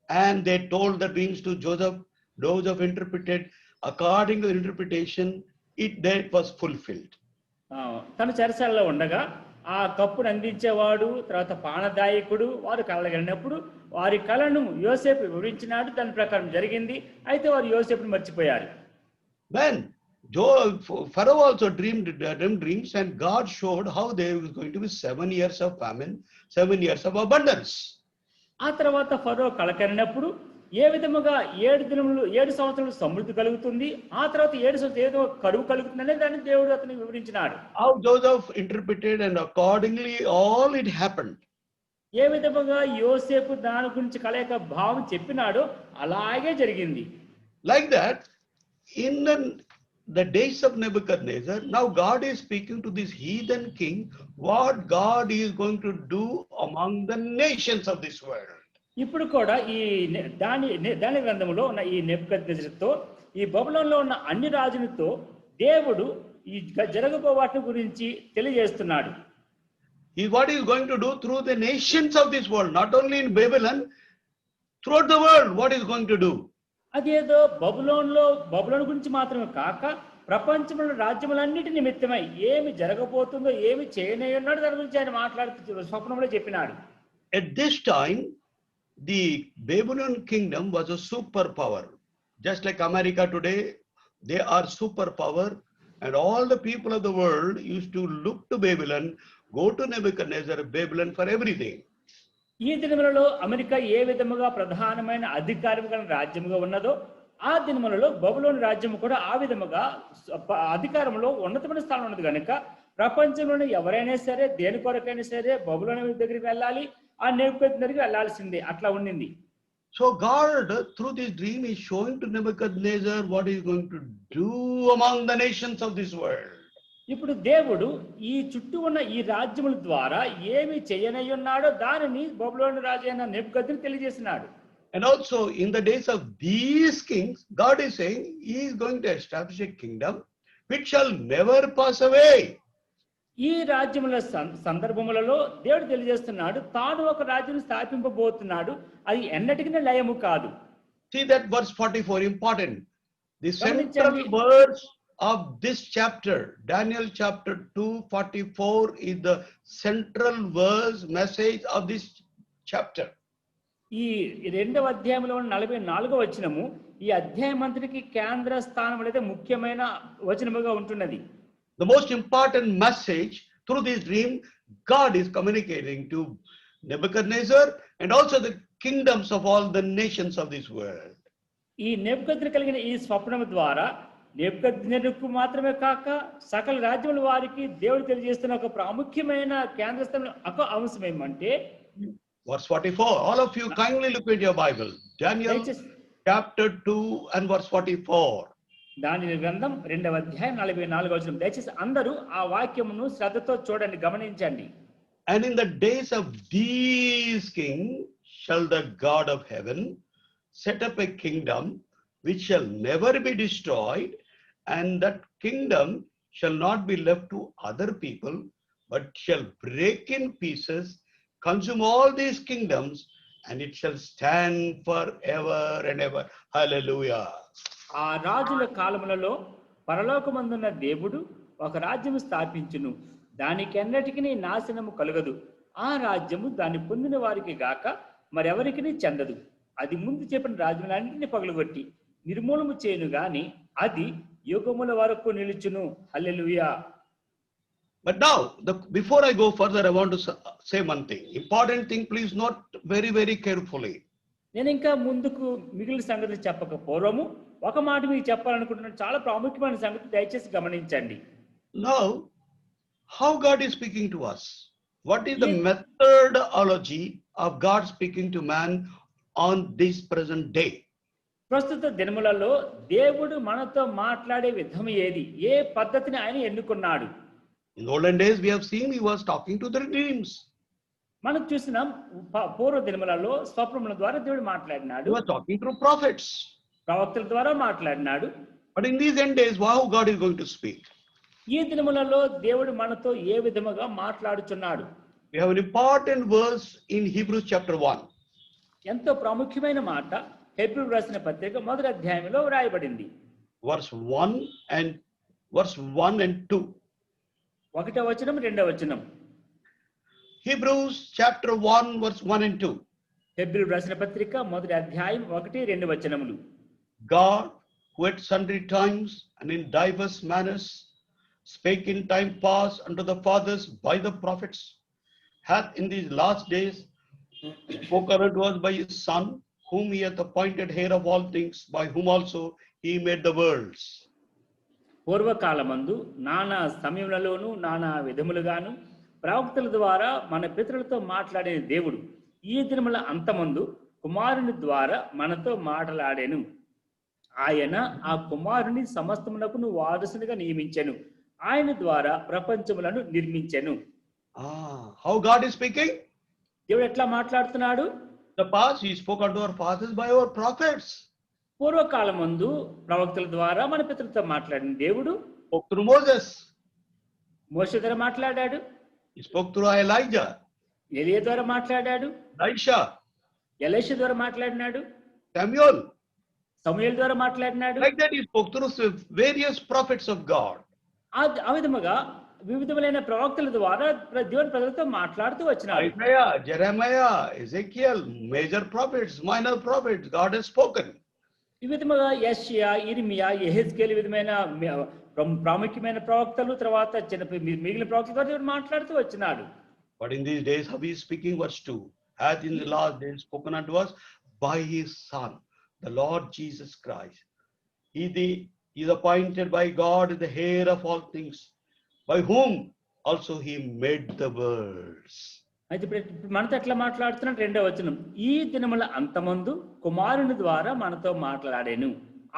and they told the dreams to Joseph. Joseph interpreted according to the interpretation. That was fulfilled. తను చెరసాలలో ఉండగా ఆ కప్పును అందించేవాడు, తర్వాత పానదాయకుడు వారు కలగలిగినప్పుడు వారి కళను యోసేపు వివరించినాడు. దాని ప్రకారం జరిగింది. అయితే వారు యోసేపును మర్చిపోయారు. Then Pharaoh also dreamed dreams, and God showed how there was going to be 7 years of famine, 7 years of abundance. ఆ తర్వాత ఫరో కలకరినప్పుడు ఏ విధముగా 7 సంవత్సరాలు సమృద్ధి కలుగుతుంది, ఆ తర్వాత 7 సంవత్సరాలు ఏదో కరువు కలుగుతుందనే దాన్ని దేవుడు అతనికి వివరించినాడు. How Joseph interpreted, and accordingly all it happened. ఏ విధముగా యోసేపు దాని గురించి కళ యొక్క భావం చెప్పినాడో అలాగే జరిగింది. Like that, in the days of Nebuchadnezzar, now God is speaking to this heathen king what God is going to do among the nations of this world. ఇప్పుడు కూడా ఈ దాని గ్రంథంలో ఉన్న ఈ నెబుకద్నెజరుతో ఈ బబులోనులో ఉన్న అన్ని రాజులతో దేవుడు ఈ జరగబో వాటి గురించి తెలియజేస్తున్నాడు. What he is going to do through the nations of this world, not only in Babylon, throughout the world, what he is going to do. అదేదో బబులోను గురించి మాత్రమే కాక ప్రపంచంలో రాజ్యములన్నిటి నిమిత్తమై ఏమి జరగబోతుందో ఏమి చేయనేయున్నాడు దాని గురించి ఆయన మాట్లాడుతూ స్వప్నంలో చెప్పినాడు. At this time, the Babylon kingdom was a superpower. Just like America today, they are superpower, and all the people of the world used to look to Babylon, go to Nebuchadnezzar, Babylon for everything. ఈ దినములలో America ఏ విధముగా ప్రధానమైన అధికారముగా రాజ్యముగా ఉన్నదో ఆ దినములలో బబులోను రాజ్యము కూడా ఆ విధముగా అధికారంలో ఉన్నతమైన స్థానం ఉన్నది కనుక ప్రపంచంలోని ఎవరైనా సరే దేని కొరకైనా సరే బబులోను దగ్గరికి వెళ్ళాలి, ఆ నెబుకద్నెజరుకి వెళ్ళాల్సిందే, అట్లా ఉండింది. So God, through this dream, is showing to Nebuchadnezzar what he is going to do among the nations of this world. ఇప్పుడు దేవుడు ఈ చుట్టూ ఉన్న ఈ రాజ్యముల ద్వారా ఏమి చేయనయ్యున్నాడో దానిని బబులోను రాజు అయిన నెబుకద్నెజరు తెలియజేసినాడు. And also in the days of these kings, God is saying he is going to establish a kingdom which shall never pass away. ఈ రాజ్యముల సందర్భములలో దేవుడు తెలియజేస్తున్నాడు తాను ఒక రాజ్యం స్థాపింపబోతున్నాడు, అది ఎన్నటికీ లయము కాదు. See that verse 44 important. The central verse of this chapter, Daniel chapter 2:44, is the central verse message of this chapter. ఈ 2వ అధ్యాయంలో 44వ వచనము ఈ అధ్యాయం అంతటికి కేంద్ర స్థానం అనేది ముఖ్యమైన వచనముగా ఉంటున్నది. The most important message through this dream God is communicating to Nebuchadnezzar and also the kingdoms of all the nations of this world. ఈ నెబుకద్నెజరు కలిగిన ఈ స్వప్నము ద్వారా నెబుకద్నెజరుకు మాత్రమే కాక సకల రాజ్యముల వారికి దేవుడు తెలియజేస్తున్న ఒక ప్రాముఖ్యమైన కేంద్ర స్థానం ఒక అంశం ఏమంటే verse 44. All of you kindly look at your Bible. Daniel chapter 2 and verse 44. దానియేలు గ్రంథం 2వ అధ్యాయం 44వ వచనం. దయచేసి అందరూ ఆ వాక్యమును శ్రద్ధతో చూడండి, గమనించండి. And in the days of these kings shall the God of heaven set up a kingdom which shall never be destroyed, and that kingdom shall not be left to other people, but shall break in pieces, consume all these kingdoms, and it shall stand forever and ever. Hallelujah. ఆ రాజుల కాలములలో పరలోకమందున్న దేవుడు ఒక రాజ్యము స్థాపించును, దానికెన్నటికి నాశనము కలుగదు. ఆ రాజ్యము దాన్ని పొందిన వారికి గాక మరెవరికి చెందదు. అది ముందు చెప్పిన రాజ్యములన్నింటినీ పగలగొట్టి నిర్మూలము చేయను గాని అది యుగముల వరకు నిలుచును. హల్లెలూయా. But now, before I go further, I want to say one thing. Important thing, please note very, very carefully. నేను ఇంకా ముందుకు మిగిలిన సంగతులు చెప్పక పూర్వము ఒక మాట మీకు చెప్పాలనుకుంటున్నాను. చాలా ప్రాముఖ్యమైన సంగతి, దయచేసి గమనించండి. Now, how God is speaking to us? What is the methodology of God speaking to man on this present day? ప్రస్తుత దినములలో దేవుడు మనతో మాట్లాడే విధం ఏది? ఏ పద్ధతిని ఆయన ఎన్నుకున్నాడు? In the olden days, we have seen he was talking to the dreams. మనం చూసిన పూర్వ దినములలో స్వప్నముల ద్వారా దేవుడు మాట్లాడినాడు. He was talking through prophets. ప్రవక్తల ద్వారా మాట్లాడినాడు. But in these end days, how God is going to speak? ఈ దినములలో దేవుడు మనతో ఏ విధముగా మాట్లాడుచున్నాడు? We have an important verse in Hebrews chapter 1. ఎంతో ప్రాముఖ్యమైన మాట హెబ్రీయులకు రాసిన పత్రిక 1వ అధ్యాయంలో వ్రాయబడింది. Verse 1 and 2. 1వ వచనం 2వ వచనం. Hebrews chapter 1 verse 1 and 2. హెబ్రీయులకు రాసిన పత్రిక 1వ అధ్యాయం 1, 2 వచనములు. God, who at sundry times and in diverse manners spake in time past unto the fathers by the prophets, hath in these last days spoken unto us by his Son, whom he hath appointed heir of all things, by whom also he made the worlds. పూర్వకాలమందు నానా సమయములలోను నానా విధములుగాను ప్రవక్తల ద్వారా మన పితరులతో మాట్లాడిన దేవుడు ఈ దినముల అంతమందు కుమారుని ద్వారా మనతో మాట్లాడెను. ఆయన ఆ కుమారుని సమస్తమునకును వారసునిగా నియమించెను. ఆయన ద్వారా ప్రపంచములను నిర్మించెను. How God is speaking? దేవుడు ఎట్లా మాట్లాడుతున్నాడు? The past he spoke unto our fathers by our prophets. పూర్వకాలమందు ప్రవక్తల ద్వారా మన పితరులతో మాట్లాడిన దేవుడు Spoke through Moses. మోషే ద్వారా మాట్లాడాడు. He spoke through Elijah. ఎలీయా ద్వారా మాట్లాడాడు. Elisha. ఎలీషా ద్వారా మాట్లాడినాడు. Samuel. సమూయేలు ద్వారా మాట్లాడినాడు. Like that he spoke through various prophets of God. ఆ విధముగా వివిధమైన ప్రవక్తల ద్వారా దేవుని ప్రజలతో మాట్లాడుతూ వచ్చినాడు. Isaiah, Jeremiah, Ezekiel, major prophets, minor prophets, God has spoken. ఈ విధముగా యెషయా, ఇర్మియా, యెహెజ్కేలు విధమైన ప్రాముఖ్యమైన ప్రవక్తలు, తర్వాత మిగిలిన ప్రవక్తల ద్వారా దేవుడు మాట్లాడుతూ వచ్చినాడు. But in these days, how he is speaking, verse 2, hath in the last days spoken unto us by his Son, the Lord Jesus Christ. He is appointed by God the heir of all things, by whom also he made the worlds. అయితే ఇప్పుడు మనతో ఎట్లా మాట్లాడుతున్నాడు? 2వ వచనం. ఈ దినముల అంతమందు కుమారుని ద్వారా మనతో మాట్లాడెను.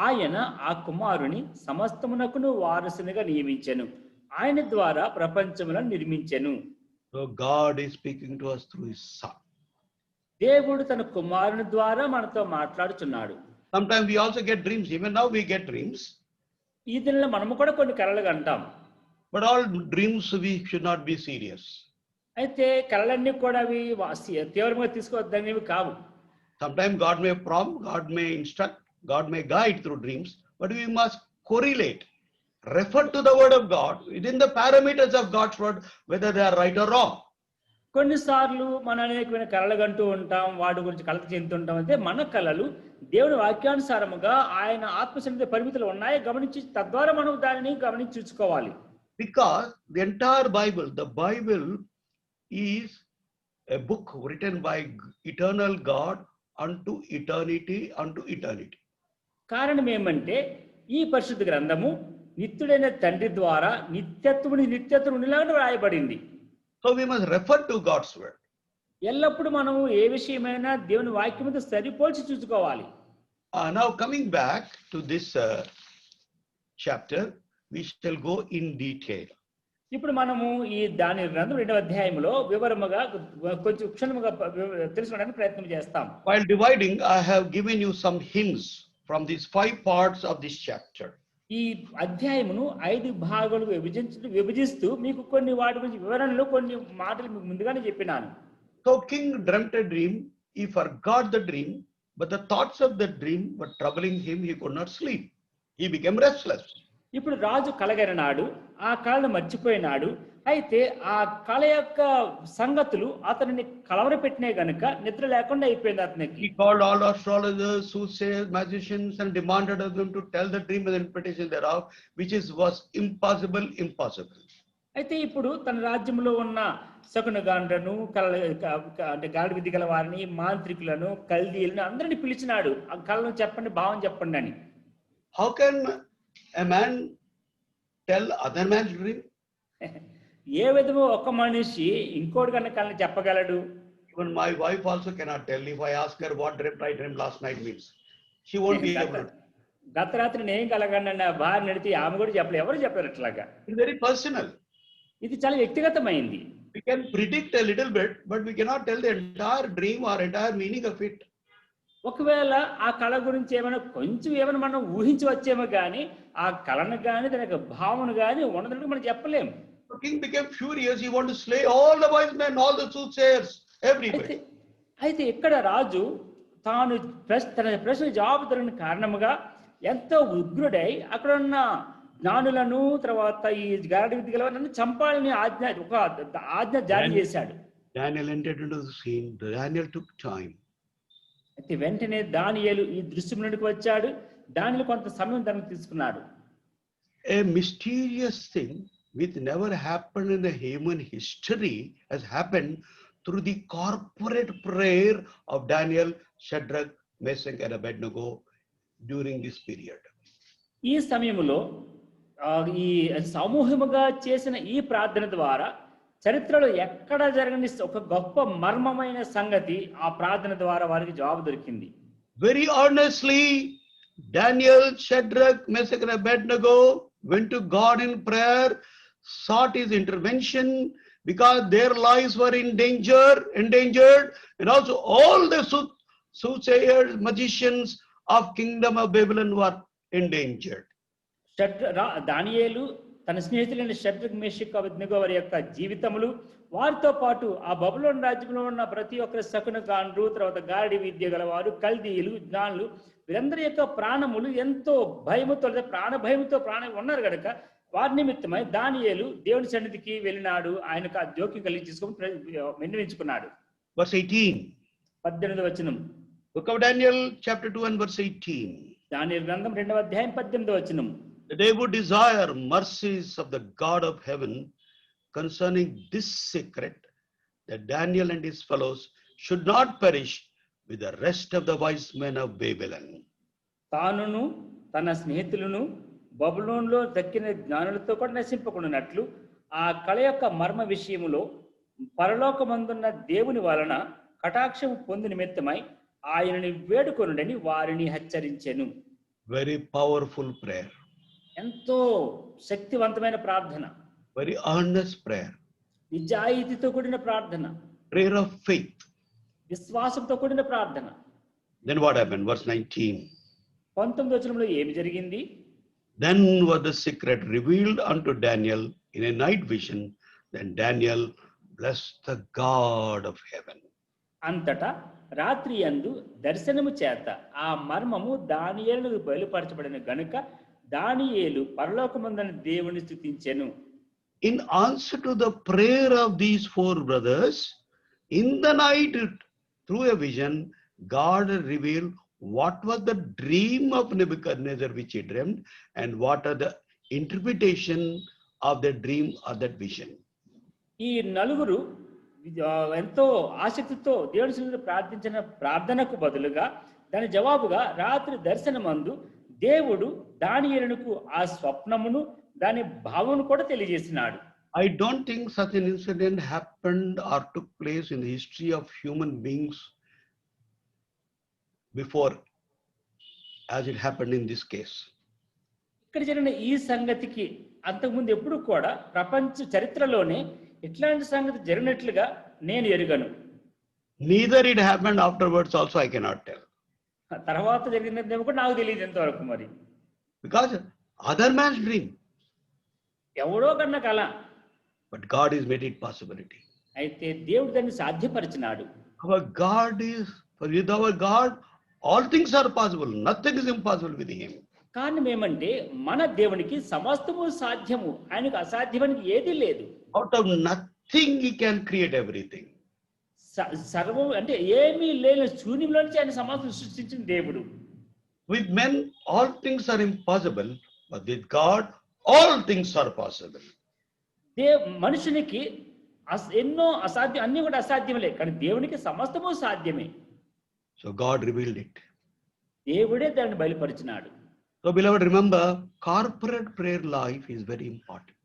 ఆయన ఆ కుమారుని సమస్తమునకును వారసునిగా నియమించెను. ఆయన ద్వారా ప్రపంచములను నిర్మించెను. So God is speaking to us through his Son. దేవుడు తన కుమారుని ద్వారా మనతో మాట్లాడుచున్నాడు. Sometimes we also get dreams. Even now we get dreams. ఈ దినంలో మనము కూడా కొన్ని కలలు కంటాం. But all dreams we should not be serious. అయితే కలలన్నీ కూడా అవి తీవ్రంగా తీసుకోవద్దనేవి కావు. Sometimes God may prompt, God may instruct, God may guide through dreams, but we must correlate, refer to the word of God within the parameters of God's word, whether they are right or wrong. కొన్నిసార్లు మనం అనేకమైన కళలు కంటూ ఉంటాం, వాటి గురించి కలత చెందుతుంటాం. అయితే మన కళలు దేవుని వాక్యానుసారముగా ఆయన ఆత్మసన్నిధి పరిమితులు ఉన్నాయో గమనించి తద్వారా మనం దానిని గమనించి చూసుకోవాలి. Because the entire Bible, the Bible is a book written by eternal God unto eternity, unto eternity. కారణం ఏమంటే ఈ పరిశుద్ధ గ్రంథము నిత్యుడైన తండ్రి ద్వారా నిత్యత్వమునిలాగా రాయబడింది. So we must refer to God's word. ఎల్లప్పుడు మనము ఏ విషయమైనా దేవుని వాక్యముతో సరిపోల్చి చూసుకోవాలి. Now coming back to this chapter, we shall go in detail. ఇప్పుడు మనము ఈ దాని గ్రంథం 2వ అధ్యాయంలో వివరముగా కొంచెం క్షుణ్ణముగా తెలుసుకోవడానికి ప్రయత్నం చేస్తాం. While dividing, I have given you some hints from these 5 parts of this chapter. ఈ అధ్యాయమును 5 భాగాలుగా విభజిస్తూ మీకు కొన్ని వాటి గురించి వివరణలో కొన్ని మాటలు మీకు ముందుగానే చెప్పినాను. So king dreamt a dream. He forgot the dream, but the thoughts of the dream were troubling him. He could not sleep. He became restless. ఇప్పుడు రాజు కలగరినాడు, ఆ కళను మర్చిపోయినాడు. అయితే ఆ కళ యొక్క సంగతులు అతనిని కలవరపెట్టినే గనుక నిద్ర లేకుండా అయిపోయింది అతనికి. He called all astrologers, soothsayers, magicians, and demanded of them to tell the dream and the interpretation thereof, which was impossible. అయితే ఇప్పుడు తన రాజ్యంలో ఉన్న శకునగాండ్రను అంటే గాడి విద్య గల వారిని, మాంత్రికులను, కల్దీలను అందరిని పిలిచినాడు. ఆ కళను చెప్పండి, భావం చెప్పండి అని. How can a man tell other man's dream? ఏ విధమో ఒక మనిషి ఇంకోటి కన్నా కళను చెప్పగలడు? Even my wife also cannot tell. If I ask her what I dreamt last night means, she won't be able to. గత రాత్రి నేను కలగండి నా భార్య నడితే ఆమె కూడా చెప్పలేదు, ఎవరు చెప్పారు అట్లాగా. It's very personal. ఇది చాలా వ్యక్తిగతమైంది. We can predict a little bit, but we cannot tell the entire dream or entire meaning of it. ఒకవేళ ఆ కళ గురించి ఏమైనా మనం ఊహించవచ్చేమో కానీ ఆ కళను కానీ దాని యొక్క భావన కానీ ఉన్నదని మనం చెప్పలేము. The king became furious. He wanted to slay all the wise men, all the soothsayers, everybody. అయితే ఇక్కడ రాజు తన ప్రశ్న జవాబు దొరికిన కారణముగా ఎంతో ఉగ్రుడై అక్కడ ఉన్న జ్ఞానులను తర్వాత ఈ గారడి విద్య గలవారిని చంపాలని ఆజ్ఞ జారీ చేశాడు. Daniel entered into the scene. Daniel took time. అయితే వెంటనే దానియేలు ఈ దృశ్యంలోకి వచ్చాడు. దానిలో కొంత సమయం తనకు తీసుకున్నాడు. A mysterious thing which never happened in the human history has happened through the corporate prayer of Daniel, Shadrach, Meshach, and Abednego during this period. ఈ సమయంలో ఈ సమూహముగా చేసిన ఈ ప్రార్థన ద్వారా చరిత్రలో ఎక్కడ జరగని ఒక గొప్ప మర్మమైన సంగతి ఆ ప్రార్థన ద్వారా వారికి జవాబు దొరికింది. Very earnestly, Daniel, Shadrach, Meshach, and Abednego went to God in prayer, sought his intervention because their lives were endangered, and also all the soothsayers, magicians of kingdom of Babylon were endangered. దానియేలు తన స్నేహితులైన షడ్రక్, మేషక్, అబేద్నెగో వారి యొక్క జీవితములు, వారితో పాటు ఆ బబులోను రాజ్యంలో ఉన్న ప్రతి ఒక్కరి శకునగాండ్రు, తర్వాత గారడి విద్య గలవారు, కల్దీయులు, జ్ఞానులు, వీరందరి యొక్క ప్రాణములు ఎంతో భయముతో భయముతో ఉన్నారు కనుక వారి నిమిత్తమై దానియేలు దేవుని సన్నిధికి వెళ్ళినాడు. ఆయనకు ఆ జోక్యం కలిగి తీసుకొని విన్నవించుకున్నాడు. Verse 18. 18వ వచనం. Book of Daniel, chapter 2 and verse 18. దానియేలు గ్రంథం 2వ అధ్యాయం 18వ వచనం. They would desire mercies of the God of heaven concerning this secret, that Daniel and his fellows should not perish with the rest of the wise men of Babylon. తానును తన స్నేహితులను బబులోనులో దక్కిన జ్ఞానులతో కూడా నశింపకుండానట్లు ఆ కళ యొక్క మర్మ విషయములో పరలోకమందున్న దేవుని వలన కటాక్షము పొంది నిమిత్తమై ఆయనని వేడుకొనుడని వారిని హెచ్చరించెను. Very powerful prayer. ఎంతో శక్తివంతమైన ప్రార్థన. Very earnest prayer. నిజాయితీతో కూడిన ప్రార్థన. Prayer of faith. విశ్వాసంతో కూడిన ప్రార్థన. Then what happened? Verse 19. 19వ వచనంలో ఏమి జరిగింది? Then was the secret revealed unto Daniel in a night vision. Then Daniel blessed the God of heaven. అంతటా రాత్రి యందు దర్శనము చేత ఆ మర్మము దానియేలుకు బయలుపరచబడిన గనుక దానియేలు పరలోకమందున్న దేవుని స్తుతించెను. In answer to the prayer of these 4 brothers, in the night through a vision, God revealed what was the dream of Nebuchadnezzar which he dreamed, and what are the interpretation of the dream or that vision. ఈ నలుగురు ఎంతో ఆసక్తితో దేవుని సన్నిధిలో ప్రార్థించిన ప్రార్థనకు బదులుగా దాని జవాబుగా రాత్రి దర్శనమందు దేవుడు దానియేలుకు ఆ స్వప్నమును దాని భావమును కూడా తెలియజేసినాడు. I don't think such an incident happened or took place in the history of human beings before as it happened in this case. ఇక్కడ జరిగిన ఈ సంగతికి అంతకుముందు ఎప్పుడు కూడా ప్రపంచ చరిత్రలోనే ఇట్లాంటి సంగతి జరిగినట్లుగా నేను ఎరుగను. Neither it happened afterwards also I cannot tell. తర్వాత జరిగినదేమో కూడా నాకు తెలియదు ఎంతవరకు మరి. Because other man's dream. ఎవడో కన్న కల. But God has made it possibility. అయితే దేవుడు దాన్ని సాధ్యపరిచినాడు. Our God is, with our God, all things are possible. Nothing is impossible with him. కారణం ఏమంటే మన దేవునికి సమస్తము సాధ్యము, ఆయనకు అసాధ్యమని ఏదీ లేదు. Out of nothing he can create everything. సర్వం అంటే ఏమీ లేని శూన్యంలో నుంచి ఆయన సమస్తం సృష్టించిన దేవుడు. With men all things are impossible, but with God all things are possible. మనుషునికి ఎన్నో అసాధ్యం, అన్ని కూడా అసాధ్యములే, కానీ దేవునికి సమస్తము సాధ్యమే. So God revealed it. దేవుడే దాన్ని బయలుపరిచినాడు. So beloved, remember, corporate prayer life is very important.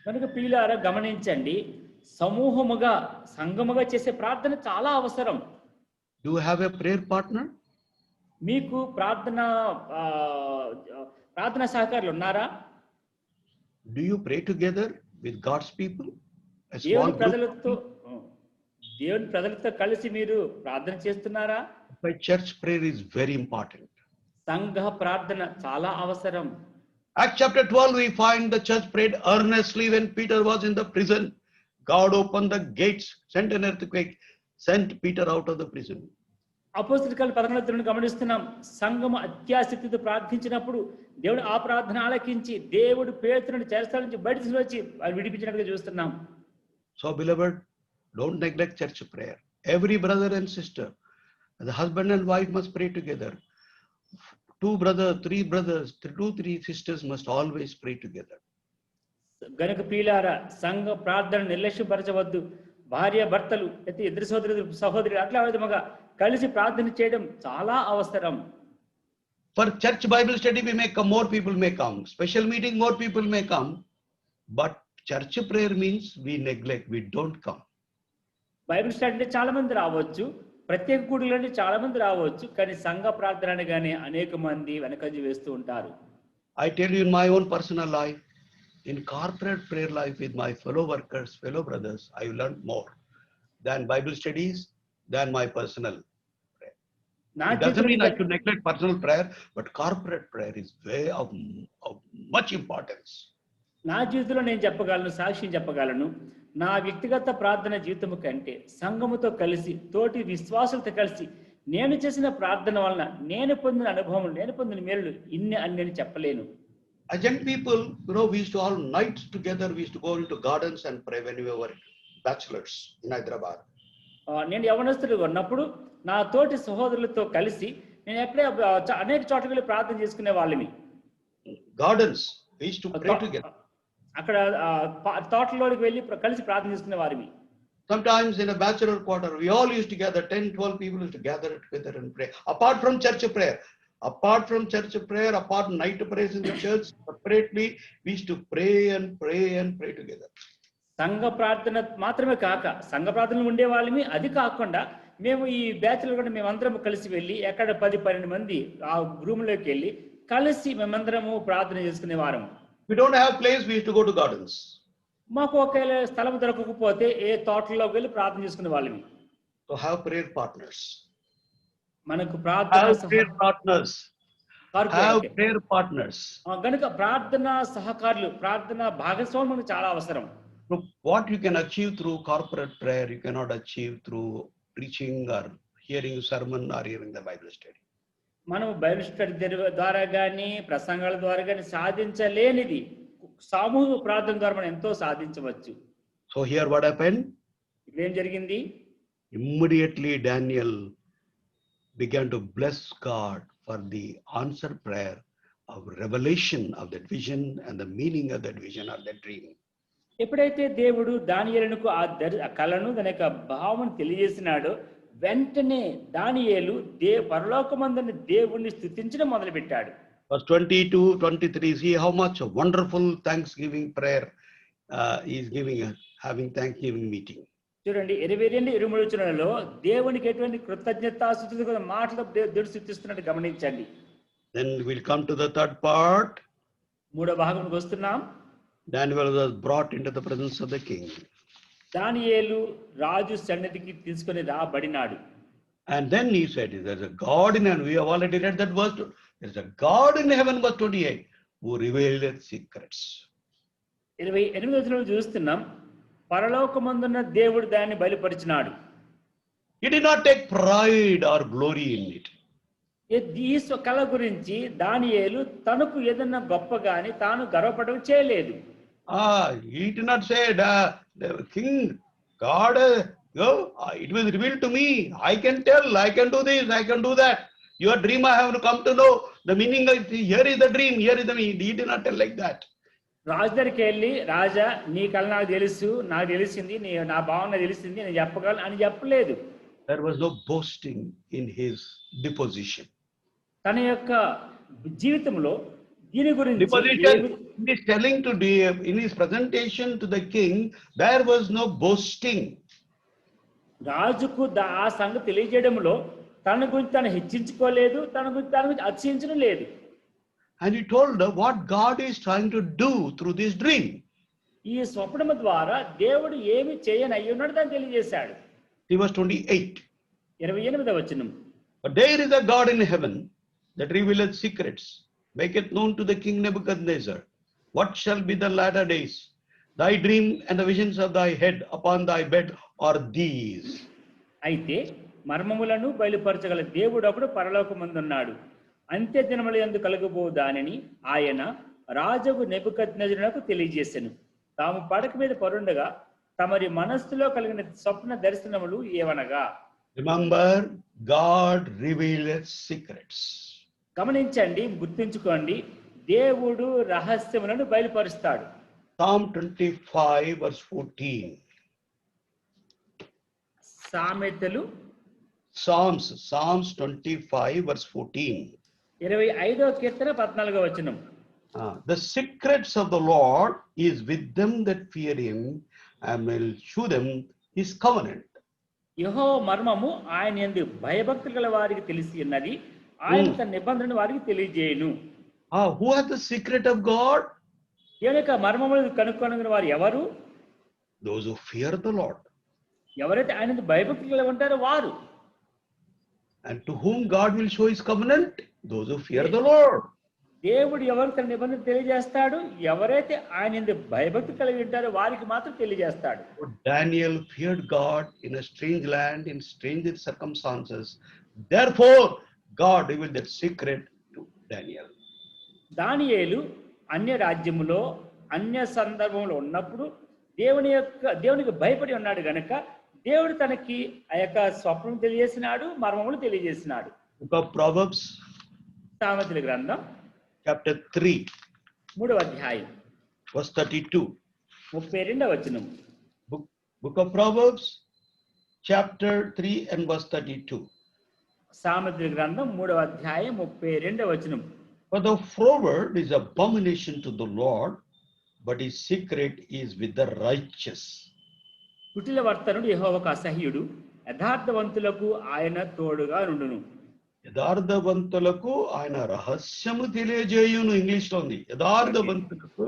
కనుక ప్రియులారా గమనించండి, సమూహముగా సంఘముగా చేసే ప్రార్థన చాలా అవసరం. Do you have a prayer partner? మీకు ప్రార్థన సహకారులు ఉన్నారా? Do you pray together with God's people? దేవుని ప్రజలతో కలిసి మీరు ప్రార్థన చేస్తున్నారా? Church prayer is very important. సంఘ ప్రార్థన చాలా అవసరం. Acts chapter 12, we find the church prayed earnestly when Peter was in the prison. God opened the gates, sent an earthquake, sent Peter out of the prison. అపోస్తలుల 11 గమనిస్తున్నాం. సంఘము అత్యాసక్తితో ప్రార్థించినప్పుడు దేవుడు ఆ ప్రార్థన ఆలకించి దేవుడు పేతురుని చెరసాల నుంచి బయటికి వచ్చి విడిపించినట్టుగా చూస్తున్నాం. So beloved, don't neglect church prayer. Every brother and sister, the husband and wife must pray together. 2 brothers, 3 brothers, 2-3 sisters must always pray together. గనుక ప్రియులారా, సంఘ ప్రార్థన నిర్లక్ష్యపరచవద్దు. భార్య భర్తలు అయితే ఇద్దరు సహోదరులు అట్లా విధముగా కలిసి ప్రార్థన చేయడం చాలా అవసరం. For church Bible study we may come, more people may come. Special meeting, more people may come. But church prayer means we neglect, we don't come. Bible study అంటే చాలా మంది రావచ్చు, ప్రత్యేక కూడులు అంటే చాలా మంది రావచ్చు, కానీ సంఘ ప్రార్థన అనగానే అనేక మంది వెనకంజ వేస్తూ ఉంటారు. I tell you, in my own personal life, in corporate prayer life with my fellow workers, fellow brothers, I learned more than Bible studies, than my personal prayer. It doesn't mean I should neglect personal prayer, but corporate prayer is way of much importance. నా జీవితంలో నేను చెప్పగలను, సాక్ష్యం చెప్పగలను. నా వ్యక్తిగత ప్రార్థన జీవితము కంటే సంఘముతో కలిసి, తోటి విశ్వాసులతో కలిసి నేను చేసిన ప్రార్థన వలన నేను పొందిన అనుభవం, నేను పొందిన మేలు ఇన్ని అని నేను చెప్పలేను. As young people, we used to all nights together, we used to go into gardens and pray when we were bachelors in Hyderabad. నేను యవనస్తులుగా ఉన్నప్పుడు నా తోటి సహోదరులతో కలిసి నేను ఎక్కడే అనేక చోట్ల వెళ్ళి ప్రార్థన చేసుకునే వాళ్ళమి. Gardens, we used to pray together. అక్కడ తోటలోకి వెళ్ళి కలిసి ప్రార్థన చేసుకునే వారిమి. Sometimes in a bachelor quarter, we all used to gather, 10-12 people used to gather together and pray. Apart from church prayer, apart night prayers in the church, separately, we used to pray together. సంఘ ప్రార్థన మాత్రమే కాక సంఘ ప్రార్థనలు ఉండే వాళ్ళమి. అది కాకుండా మేము ఈ బ్యాచ్లో కూడా మేమందరం కలిసి వెళ్ళి ఎక్కడ 10-12 మంది ఆ రూమ్లోకి వెళ్ళి కలిసి మేమందరము ప్రార్థన చేసుకునే వారం. We don't have place, we used to go to gardens. మాకు ఒకవేళ స్థలం దొరకకపోతే ఏ తోటలోకి వెళ్ళి ప్రార్థన చేసుకునే వాళ్ళమి. So have prayer partners. మనకు ప్రార్థన partners. గనుక ప్రార్థన సహకారులు, ప్రార్థన భాగస్వామ్యం మనకు చాలా అవసరం. So what you can achieve through corporate prayer, you cannot achieve through preaching or hearing sermon or hearing the Bible study. మనం బైబిల్ స్టడీ ద్వారా కానీ ప్రసంగాల ద్వారా కానీ సాధించలేనిది సామూహిక ప్రార్థన ద్వారా మనం ఎంతో సాధించవచ్చు. So here what happened? ఏం జరిగింది? Immediately Daniel began to bless God for the answered prayer of revelation of that vision and the meaning of that vision or that dream. ఎప్పుడైతే దేవుడు దానియేలుకు ఆ కలను దాని యొక్క భావం తెలియజేసినాడో వెంటనే దానియేలు పరలోకమందున్న దేవుణ్ణి స్తుతించడం మొదలుపెట్టాడు. Verse 22-23, see how much wonderful thanksgiving prayer he is giving, having thanksgiving meeting. చూడండి 22-23 దేవునికి ఎటువంటి కృతజ్ఞతాస్తుతి మాటలు దేవుడు స్తుతిస్తున్నాడు గమనించండి. Then we'll come to the third part. మూడో భాగంకి వస్తున్నాం. Daniel was brought into the presence of the king. దానియేలు రాజు సన్నిధికి తీసుకొని రాబడినాడు. And then he said, there's a God in heaven. We have already read that verse. There's a God in heaven, verse 28, who revealed secrets. 28వ వచనంలో చూస్తున్నాం, పరలోకమందున్న దేవుడు దాన్ని బయలుపరిచినాడు. He did not take pride or glory in it. ఈ కళ గురించి దానియేలు తనకు ఏదన్నా గొప్ప గాని తాను గర్వపడడం చేయలేదు. He did not say, the king, God, it was revealed to me. I can tell, I can do this, I can do that. Your dream I have come to know. The meaning of here is the dream, here is the meaning. He did not tell like that. రాజు దగ్గరికి వెళ్ళి, రాజా నీ కళ నాకు తెలుసు, నాకు తెలిసింది, నా భావన తెలిసింది, నేను చెప్పగలను అని చెప్పలేదు. There was no boasting in his deposition. తన యొక్క జీవితంలో దీని గురించి he is telling to in his presentation to the king, there was no boasting. రాజుకు ఆ సంగతి తెలియజేయడంలో తన గురించి తను హెచ్చించుకోలేదు, తన గురించి అతిశయించడం లేదు. And he told her what God is trying to do through this dream. ఈ స్వప్నము ద్వారా దేవుడు ఏమి చేయని అయ్యున్నాడు దాన్ని తెలియజేశాడు. Verse 28. 28వ వచనం. But there is a God in heaven that revealeth secrets, maketh known to the king Nebuchadnezzar what shall be the latter days. Thy dream and the visions of thy head upon thy bed are these. అయితే మర్మములను బయలుపరచగల దేవుడు అప్పుడు పరలోకమందున్నాడు. అంత్య దినముల యందు కలుగబో దానిని ఆయన రాజుకు నెబుకద్నెజరునకు తెలియజేసెను. తాము పడక మీద పరుండగా తమరి మనస్సులో కలిగిన స్వప్న దర్శనములు ఏవనగా. Remember, God revealeth secrets. గమనించండి, గుర్తుంచుకోండి, దేవుడు రహస్యములను బయలుపరుస్తాడు. Psalm 25 verse 14. సామెతలు Psalms 25 verse 14. 25వ కీర్తన 14వ వచనం. The secrets of the Lord is with them that fear him, and will shew them his covenant. యెహోవా మర్మము ఆయన యందు భయభక్తులు గల వారికి తెలిసి ఉన్నది, ఆయన తన నిబంధనను వారికి తెలియజేయును. Who has the secret of God? దేవుని యొక్క మర్మములను కనుక్కొనుకున్న వారు ఎవరు? Those who fear the Lord. ఎవరైతే ఆయన యందు భయభక్తులు గల ఉంటారో వారు. And to whom God will show his covenant? Those who fear the Lord. దేవుడు ఎవరు తన నిబంధన తెలియజేస్తాడు? ఎవరైతే ఆయన యందు భయభక్తి కలిగి ఉంటారో వారికి మాత్రం తెలియజేస్తాడు. Daniel feared God in a strange land, in strange circumstances. Therefore, God revealed that secret to Daniel. దానియేలు అన్య రాజ్యములో అన్య సందర్భంలో ఉన్నప్పుడు దేవునికి భయపడి ఉన్నాడు గనుక దేవుడు తనకి ఆ యొక్క స్వప్నం తెలియజేసినాడు, మర్మములు తెలియజేసినాడు. Book of Proverbs, సామెతల గ్రంథం chapter 3, 3వ అధ్యాయం verse 32. 32వ వచనం. Book of Proverbs, chapter 3 and verse 32. సామెతల గ్రంథం 3వ అధ్యాయం 32వ వచనం. For the froward is abomination to the Lord, but his secret is with the righteous. కుటిల వర్తనుడు యెహోవాకు అసహ్యుడు, యథార్థవంతులకు ఆయన తోడుగా నుండును. యథార్థవంతులకు ఆయన రహస్యము తెలియజేయును. ఇంగ్లీష్ లో ఉంది, యథార్థవంతులకు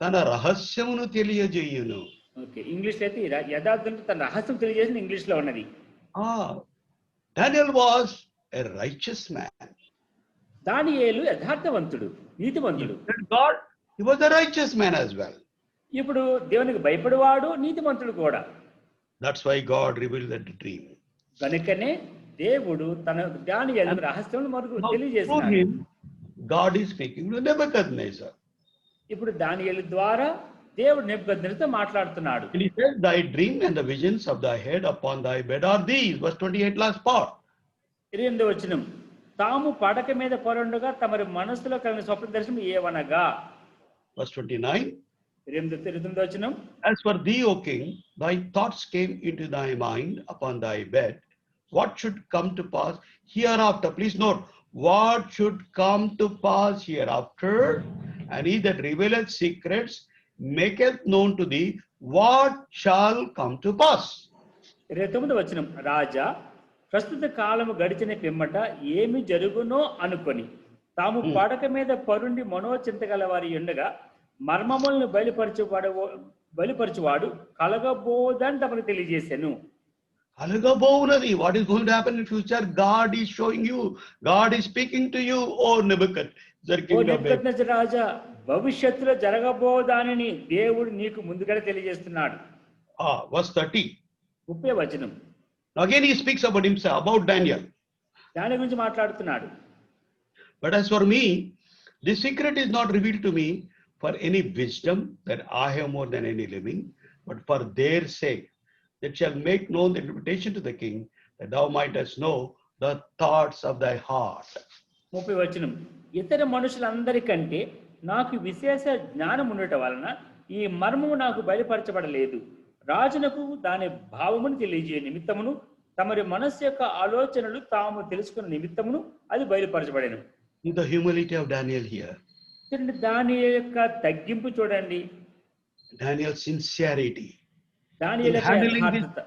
తన రహస్యమును తెలియజేయును. ఓకే, ఇంగ్లీష్ అయితే యథార్థవంతుడు తన రహస్యం తెలియజేసిన ఇంగ్లీష్ లో ఉన్నది. Daniel was a righteous man. దానియేలు యథార్థవంతుడు, నీతిమంతుడు. God, he was a righteous man as well. ఇప్పుడు దేవునికి భయపడేవాడు, నీతిమంతుడు కూడా. That's why God revealed that dream. కనుకనే దేవుడు తన దానియేలు రహస్యం మనకు తెలియజేస్తున్నాడు. Through him, God is speaking to Nebuchadnezzar. ఇప్పుడు దానియేలు ద్వారా దేవుడు నెబుకద్నెజరుతో మాట్లాడుతున్నాడు. And he said, thy dream and the visions of thy head upon thy bed are these. Verse 28, last part. 28వ వచనం. తాము పడక మీద పరుండగా తమరి మనస్సులో కలిగిన స్వప్న దర్శనం ఏవనగా. Verse 29. 29వ వచనం. As for thee, O king, thy thoughts came into thy mind upon thy bed. What should come to pass hereafter? Please note, what should come to pass hereafter? And he that revealeth secrets maketh known to thee what shall come to pass. 29వ వచనం. రాజా, ప్రస్తుత కాలము గడిచిన పిమ్మట ఏమి జరుగునో అనుకొని తాము పడక మీద పరుండి మనోచింతగల వారి ఉండగా మర్మములను బయలుపరచువాడు కలగబోదని తమకు తెలియజేశాను. కలగబోవునది. What is going to happen in future? God is showing you. God is speaking to you, oh Nebuchadnezzar, oh king of Babylon. నెబుకద్నెజరు రాజా, భవిష్యత్తులో జరగబో దానిని దేవుడు నీకు ముందుగానే తెలియజేస్తున్నాడు. Verse 30. 30వ వచనం. Again he speaks about himself, about Daniel. దాని గురించి మాట్లాడుతున్నాడు. But as for me, this secret is not revealed to me for any wisdom that I have more than any living, but for their sake, that shall make known the interpretation to the king, that thou mightest know the thoughts of thy heart. 30వ వచనం. ఇతర మనుషులందరికంటే నాకు విశేష జ్ఞానం ఉండటం వలన ఈ మర్మము నాకు బయలుపరచబడలేదు. రాజునకు దాని భావమును తెలియజేయ నిమిత్తమును తమరి మనస్సు యొక్క ఆలోచనలు తాము తెలుసుకున్న నిమిత్తమును అది బయలుపరచబడెను. The humility of Daniel here. చూడండి, దాని యొక్క తగ్గింపు చూడండి. Daniel's sincerity దానియేలు in యొక్క handling this యథార్థత.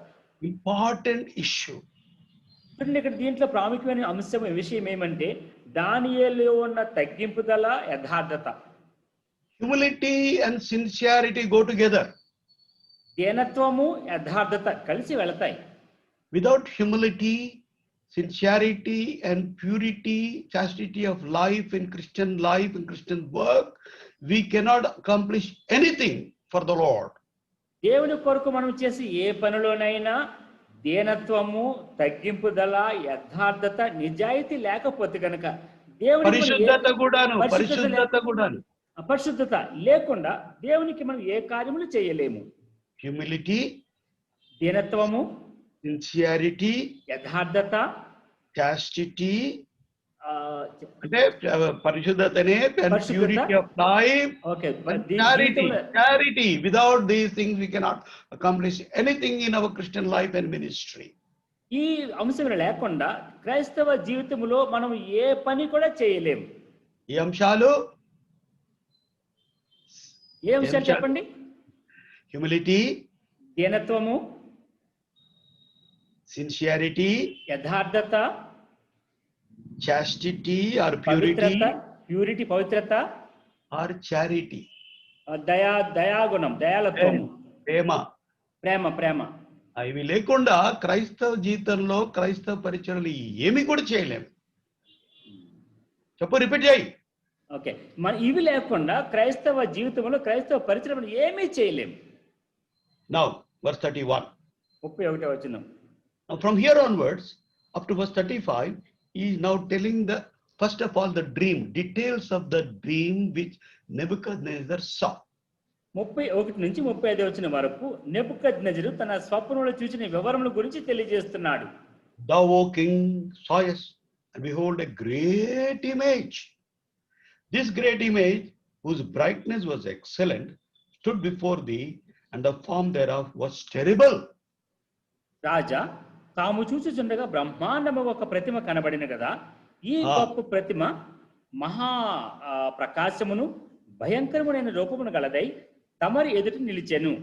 important issue. చూడండి, ఇక్కడ దీంట్లో ప్రాముఖ్యమైన అంశం విషయం ఏమంటే దానియేలులో ఉన్న తగ్గింపుదల, యథార్థత. Humility and sincerity go together. దీనత్వము, యథార్థత కలిసి వెళతాయి. Without humility, sincerity and purity, chastity of life in Christian work, we cannot accomplish anything for the Lord. దేవుని కొరకు మనం చేసే ఏ పనిలోనైనా దీనత్వము, తగ్గింపుదల, యథార్థత, నిజాయితీ లేకపోతే కనుక అపరిశుద్ధత లేకుండా దేవునికి మనం ఏ కార్యములు చేయలేము. హ్యూమిలిటీ, దీనత్వము, సిన్సియారిటీ, యథార్థత, చాస్టిటీ అంటే పరిశుద్ధతనే, purity of life, charity. Without these things we cannot accomplish anything in our Christian life and ministry. ఈ అంశం లేకుండా క్రైస్తవ జీవితంలో మనం ఏ పని కూడా చేయలేము. ఈ అంశాలు చెప్పండి. హ్యూమిలిటీ, దీనత్వము, సిన్సియారిటీ, యథార్థత, chastity or purity, పవిత్రత, or charity, దయాగుణం, దయాలత్వము, ప్రేమ. ఇవి లేకుండా క్రైస్తవ జీవితంలో క్రైస్తవ పరిచర్యలు ఏమి కూడా చేయలేము. చెప్పు, రిపీట్ చేయి. ఓకే, ఇవి లేకుండా క్రైస్తవ జీవితంలో క్రైస్తవ పరిచర్యలు ఏమీ చేయలేము. Now verse 31. 31వ వచనం. Now from here onwards up to verse 35, he is now telling the first of all the dream, details of the dream which Nebuchadnezzar saw. 31 నుంచి 35 వచనం వరకు నెబుకద్నెజరు తన స్వప్నంలో చూసిన వివరముల గురించి తెలియజేస్తున్నాడు. Thou, O king, sawest, and behold, a great image. This great image, whose brightness was excellent, stood before thee, and the form thereof was terrible. రాజా, తాము చూచుచుండగా బ్రహ్మాండము ఒక ప్రతిమ కనబడిన కదా. ఈ గొప్ప ప్రతిమ మహా ప్రకాశమును భయంకరమైన రూపమును గలదై తమరి ఎదుట నిలిచెను.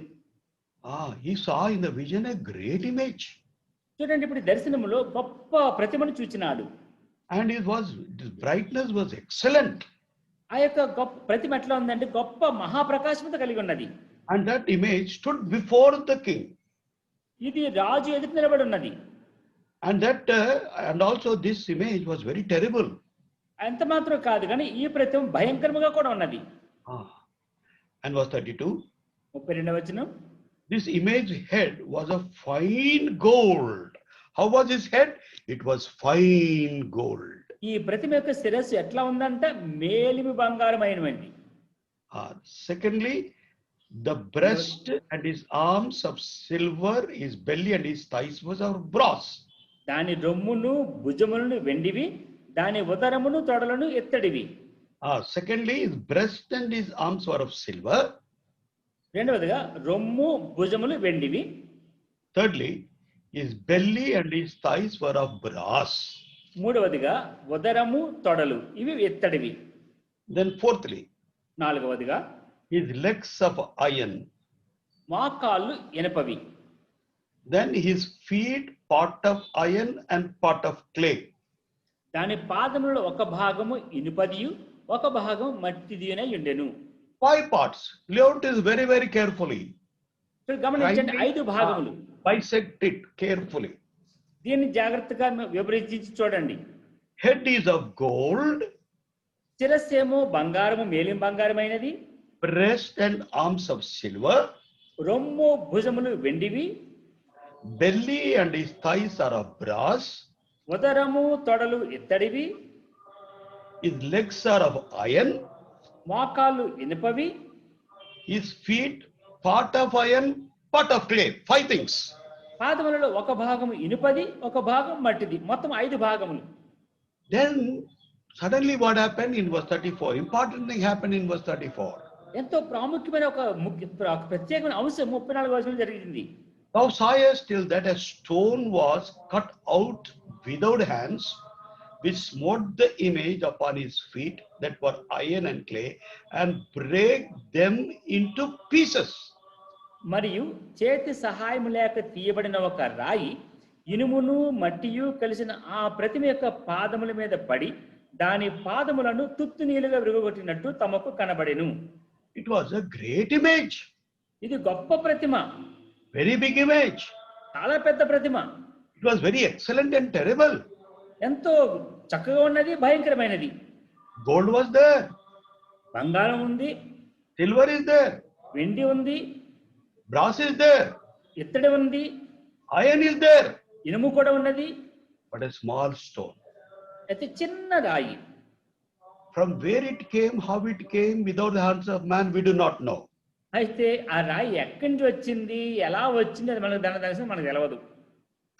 He saw in the vision a great image. చూడండి, ఇప్పుడు దర్శనములో గొప్ప ప్రతిమను చూచినాడు. And his brightness was excellent. ఆ యొక్క గొప్ప ప్రతిమ ఎట్లా ఉందంటే గొప్ప మహాప్రకాశముతో కలిగి ఉన్నది. And that image stood before the king. ఇది రాజు ఎదుట నిలబడి ఉన్నది. And also this image was very terrible. అంత మాత్రం కాదు కానీ ఈ ప్రతిమ భయంకరముగా కూడా ఉన్నది. And verse 32. 32వ వచనం. This image head was of fine gold. How was his head? It was fine gold. ఈ ప్రతిమ యొక్క శిరస్సు ఎట్లా ఉందంటే మేలిమి బంగారమైనది. Secondly, the breast and his arms of silver, his belly and his thighs was of brass. దాని రొమ్మును భుజములను వెండివి, దాని ఉదరమును తొడలను ఎత్తడివి. Secondly, his breast and his arms were of silver. రెండవదిగా రొమ్ము భుజములు వెండివి. Thirdly, his belly and his thighs were of brass. మూడవదిగా ఉదరము తొడలు ఇవి ఎత్తడివి. Then fourthly, నాలుగవదిగా his legs of iron. మోకాళ్ళు ఇనుపవి. Then his feet part of iron and part of clay. దాని పాదములలో ఒక భాగము ఇనుపదియు ఒక భాగం మట్టిదియునై ఉండెను. 5 parts. Notice very, very carefully. గమనించండి, 5 భాగములు. Dissect it carefully. దీన్ని జాగ్రత్తగా వివరించి చూడండి. Head is of gold, శిరస్సేమో బంగారము మేలిం బంగారమైనది, breast and arms of silver, రొమ్ము భుజములు వెండివి, belly and his thighs are of brass, ఉదరము తొడలు ఇత్తడివి, his legs are of iron, మోకాళ్ళు ఇనుపవి, his feet part of iron, part of clay. 5 things. పాదములలో ఒక భాగము ఇనుపది, ఒక భాగం మట్టిది, మొత్తం 5 భాగములు. Then suddenly what happened in verse 34? Important thing happened in verse 34. ఎంతో ప్రాముఖ్యమైన ఒక ప్రత్యేకమైన అంశం 34వ వచనంలో జరిగింది. Thou sawest till that a stone was cut out without hands, which smote the image upon his feet that were iron and clay, and brake them into pieces. మరియు చేతి సహాయం లేక తీయబడిన ఒక రాయి ఇనుమును మట్టియు కలిసిన ఆ ప్రతిమ యొక్క పాదముల మీద పడి దాని పాదములను తుత్తునీలుగా విరగొట్టినట్టు తమకు కనబడెను. It was a great image. ఇది గొప్ప ప్రతిమ, Very big image. చాలా పెద్ద ప్రతిమ. It was very excellent and terrible. ఎంతో చక్కగా ఉన్నది, భయంకరమైనది. Gold was there. బంగారం ఉంది, Silver is there. వెండి ఉంది, Brass is there. ఇత్తడి ఉంది, Iron is there. ఇనుము కూడా ఉన్నది. But a small stone. అయితే చిన్న రాయి. From where it came, how it came, without the hands of man, we do not know. అయితే ఆ రాయి ఎక్కడి నుంచి వచ్చింది, ఎలా వచ్చింది, అది మనకు దాని మనకు తెలియదు.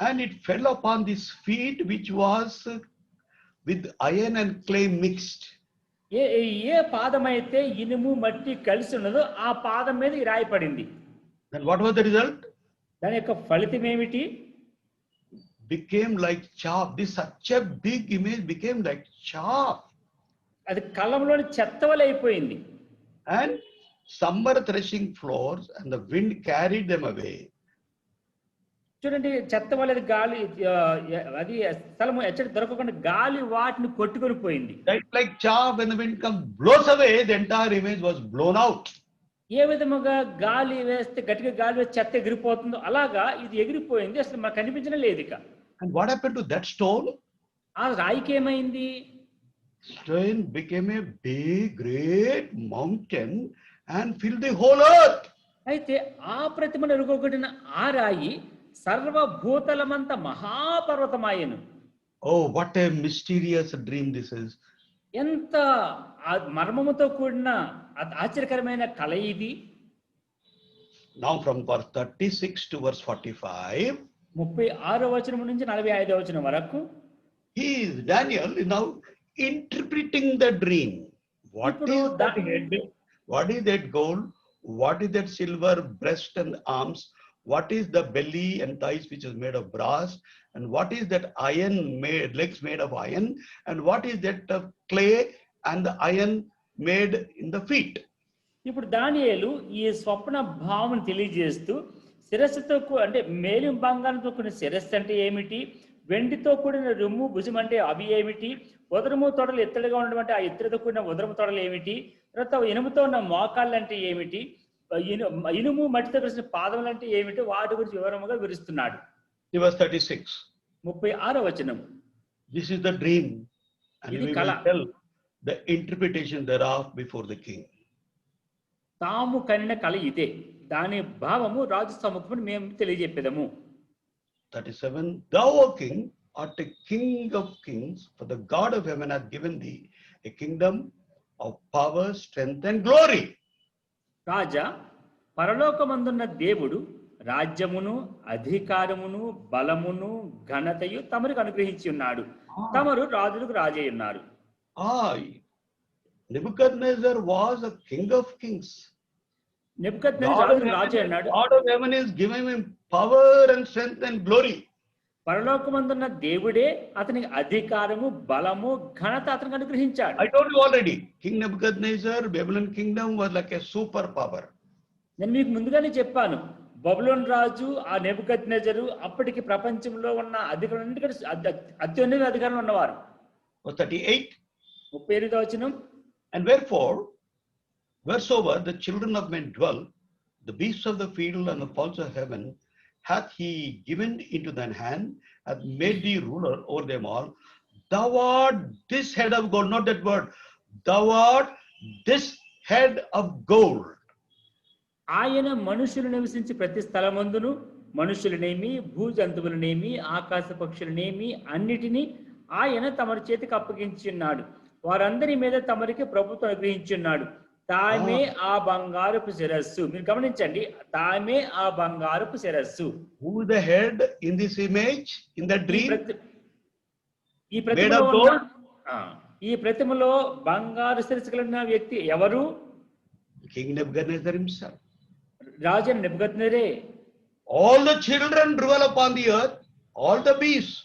And it fell upon this feet which was with iron and clay mixed. ఏ పాదం అయితే ఇనుము మట్టి కలిసి ఉన్నదో ఆ పాదం మీద ఈ రాయి పడింది. Then what was the result? దాని యొక్క ఫలితం ఏమిటి? Became like chaff. This such a big image became like chaff. అది కళ్ళంలోని చెత్తవలే అయిపోయింది. And summer threshing floors, and the wind carried them away. చూడండి, చెత్తవలే గాలి, అది స్థలము ఎచ్చటి దొరకకుండా గాలి వాటిని కొట్టుకొని పోయింది. Like chaff, when the wind comes, blows away, the entire image was blown out. ఏ విధముగా గాలి వేస్తే గట్టిగా గాలి వేస్తే చెత్త ఎగిరిపోతుందో అలాగా ఇది ఎగిరిపోయింది, అసలు మనకు కనిపించడం లేదు ఇక. And what happened to that stone? ఆ రాయికి ఏమైంది? Stone became a big, great mountain and filled the whole earth. అయితే ఆ ప్రతిమను ఎరుగొట్టిన ఆ రాయి సర్వభూతలమంత మహాపర్వతమాయను. Oh, what a mysterious dream this is. ఎంత మర్మముతో కూడిన ఆశ్చర్యకరమైన కళ ఇది. Now from verse 36 to verse 45, 36వ వచనం నుంచి 45వ వచనం వరకు Daniel is now interpreting the dream. What is that head? What is that gold? What is that silver breast and arms? What is the belly and thighs which is made of brass? And what is that iron made, legs made of iron? And what is that clay and the iron made in the feet? ఇప్పుడు దానియేలు ఈ స్వప్న భావన తెలియజేస్తూ శిరస్సుతో అంటే మేలిం బంగారంతో కూడిన శిరస్సు అంటే ఏమిటి, వెండితో కూడిన రొమ్ము భుజం అంటే అవి ఏమిటి, ఉదరము తొడలు ఎత్తడిగా ఉండడం అంటే ఆ ఎత్తడితో కూడిన ఉదరము తొడలు ఏమిటి, తర్వాత ఇనుముతో ఉన్న మోకాళ్ళు అంటే ఏమిటి, ఇనుము మట్టితో కలిసిన పాదములు అంటే ఏమిటి, వాటి గురించి వివరముగా వివరిస్తున్నాడు. Verse 36. 36వ వచనం. This is the dream, and we will tell the interpretation thereof before the king. తాము కనిన కళ ఇదే, దాని భావము రాజు సముఖమును మేము తెలియజెప్పేదము. 37. Thou, O king, art a king of kings, for the God of heaven hath given thee a kingdom of power, strength and glory. రాజా, పరలోకమందున్న దేవుడు రాజ్యమును అధికారమును బలమును ఘనతయు తమరికి అనుగ్రహించి ఉన్నాడు. తమరు రాజులకు రాజై ఉన్నారు. Nebuchadnezzar was a king of kings. నెబుకద్నెజరు రాజు అన్నాడు. God of heaven is giving him power and strength and glory. పరలోకమందున్న దేవుడే అతనికి అధికారము బలము ఘనత అతనికి అనుగ్రహించాడు. I told you already, King Nebuchadnezzar, Babylon kingdom was like a super power. నేను మీకు ముందుగానే చెప్పాను, బబులోను రాజు ఆ నెబుకద్నెజరు అప్పటికి ప్రపంచంలో ఉన్న అధికారులు అత్యున్నత అధికారంలో ఉన్నవారు. 38. 38వ వచనం. And wheresoever the children of men dwell, the beasts of the field and the fowls of heaven, hath he given into thine hand, hath made thee ruler over them all. Thou art this head of gold, not that word. Thou art this head of gold. ఆయన మనుషులు నివసించి ప్రతి స్థలమందును మనుషులనేమి భూజంతువులనేమి ఆకాశ పక్షులనేమి అన్నిటినీ ఆయన తమరి చేతికి అప్పగించున్నాడు. వారందరి మీద తమరికి ప్రభుత్వం అనుగ్రహించున్నాడు. తామే ఆ బంగారపు శిరస్సు. మీరు గమనించండి, తామే ఆ బంగారపు శిరస్సు. Who is the head in this image, in the dream? ఈ ప్రతిమలో ఈ ప్రతిమలో బంగారు శిరస్సు కలిగిన వ్యక్తి ఎవరు? King Nebuchadnezzar himself. Raju నెబుకద్నెజరే. All the children dwell upon the earth, all the beasts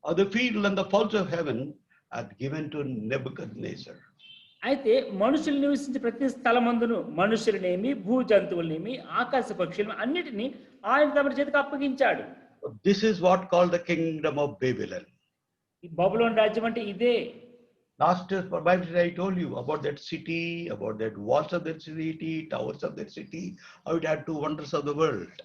of the field and the fowls of heaven hath given to Nebuchadnezzar. అయితే మనుషులు నివసించే ప్రతి స్థలమందును మనుషులనేమి భూజంతువులనేమి ఆకాశ పక్షులను అన్నిటినీ ఆయన తమ చేతికి అప్పగించాడు. This is what called the kingdom of Babylon. ఈ బబులోను రాజ్యం అంటే ఇదే. Last Bible I told you about that city, about that walls of that city, towers of that city, how it had two wonders of the world.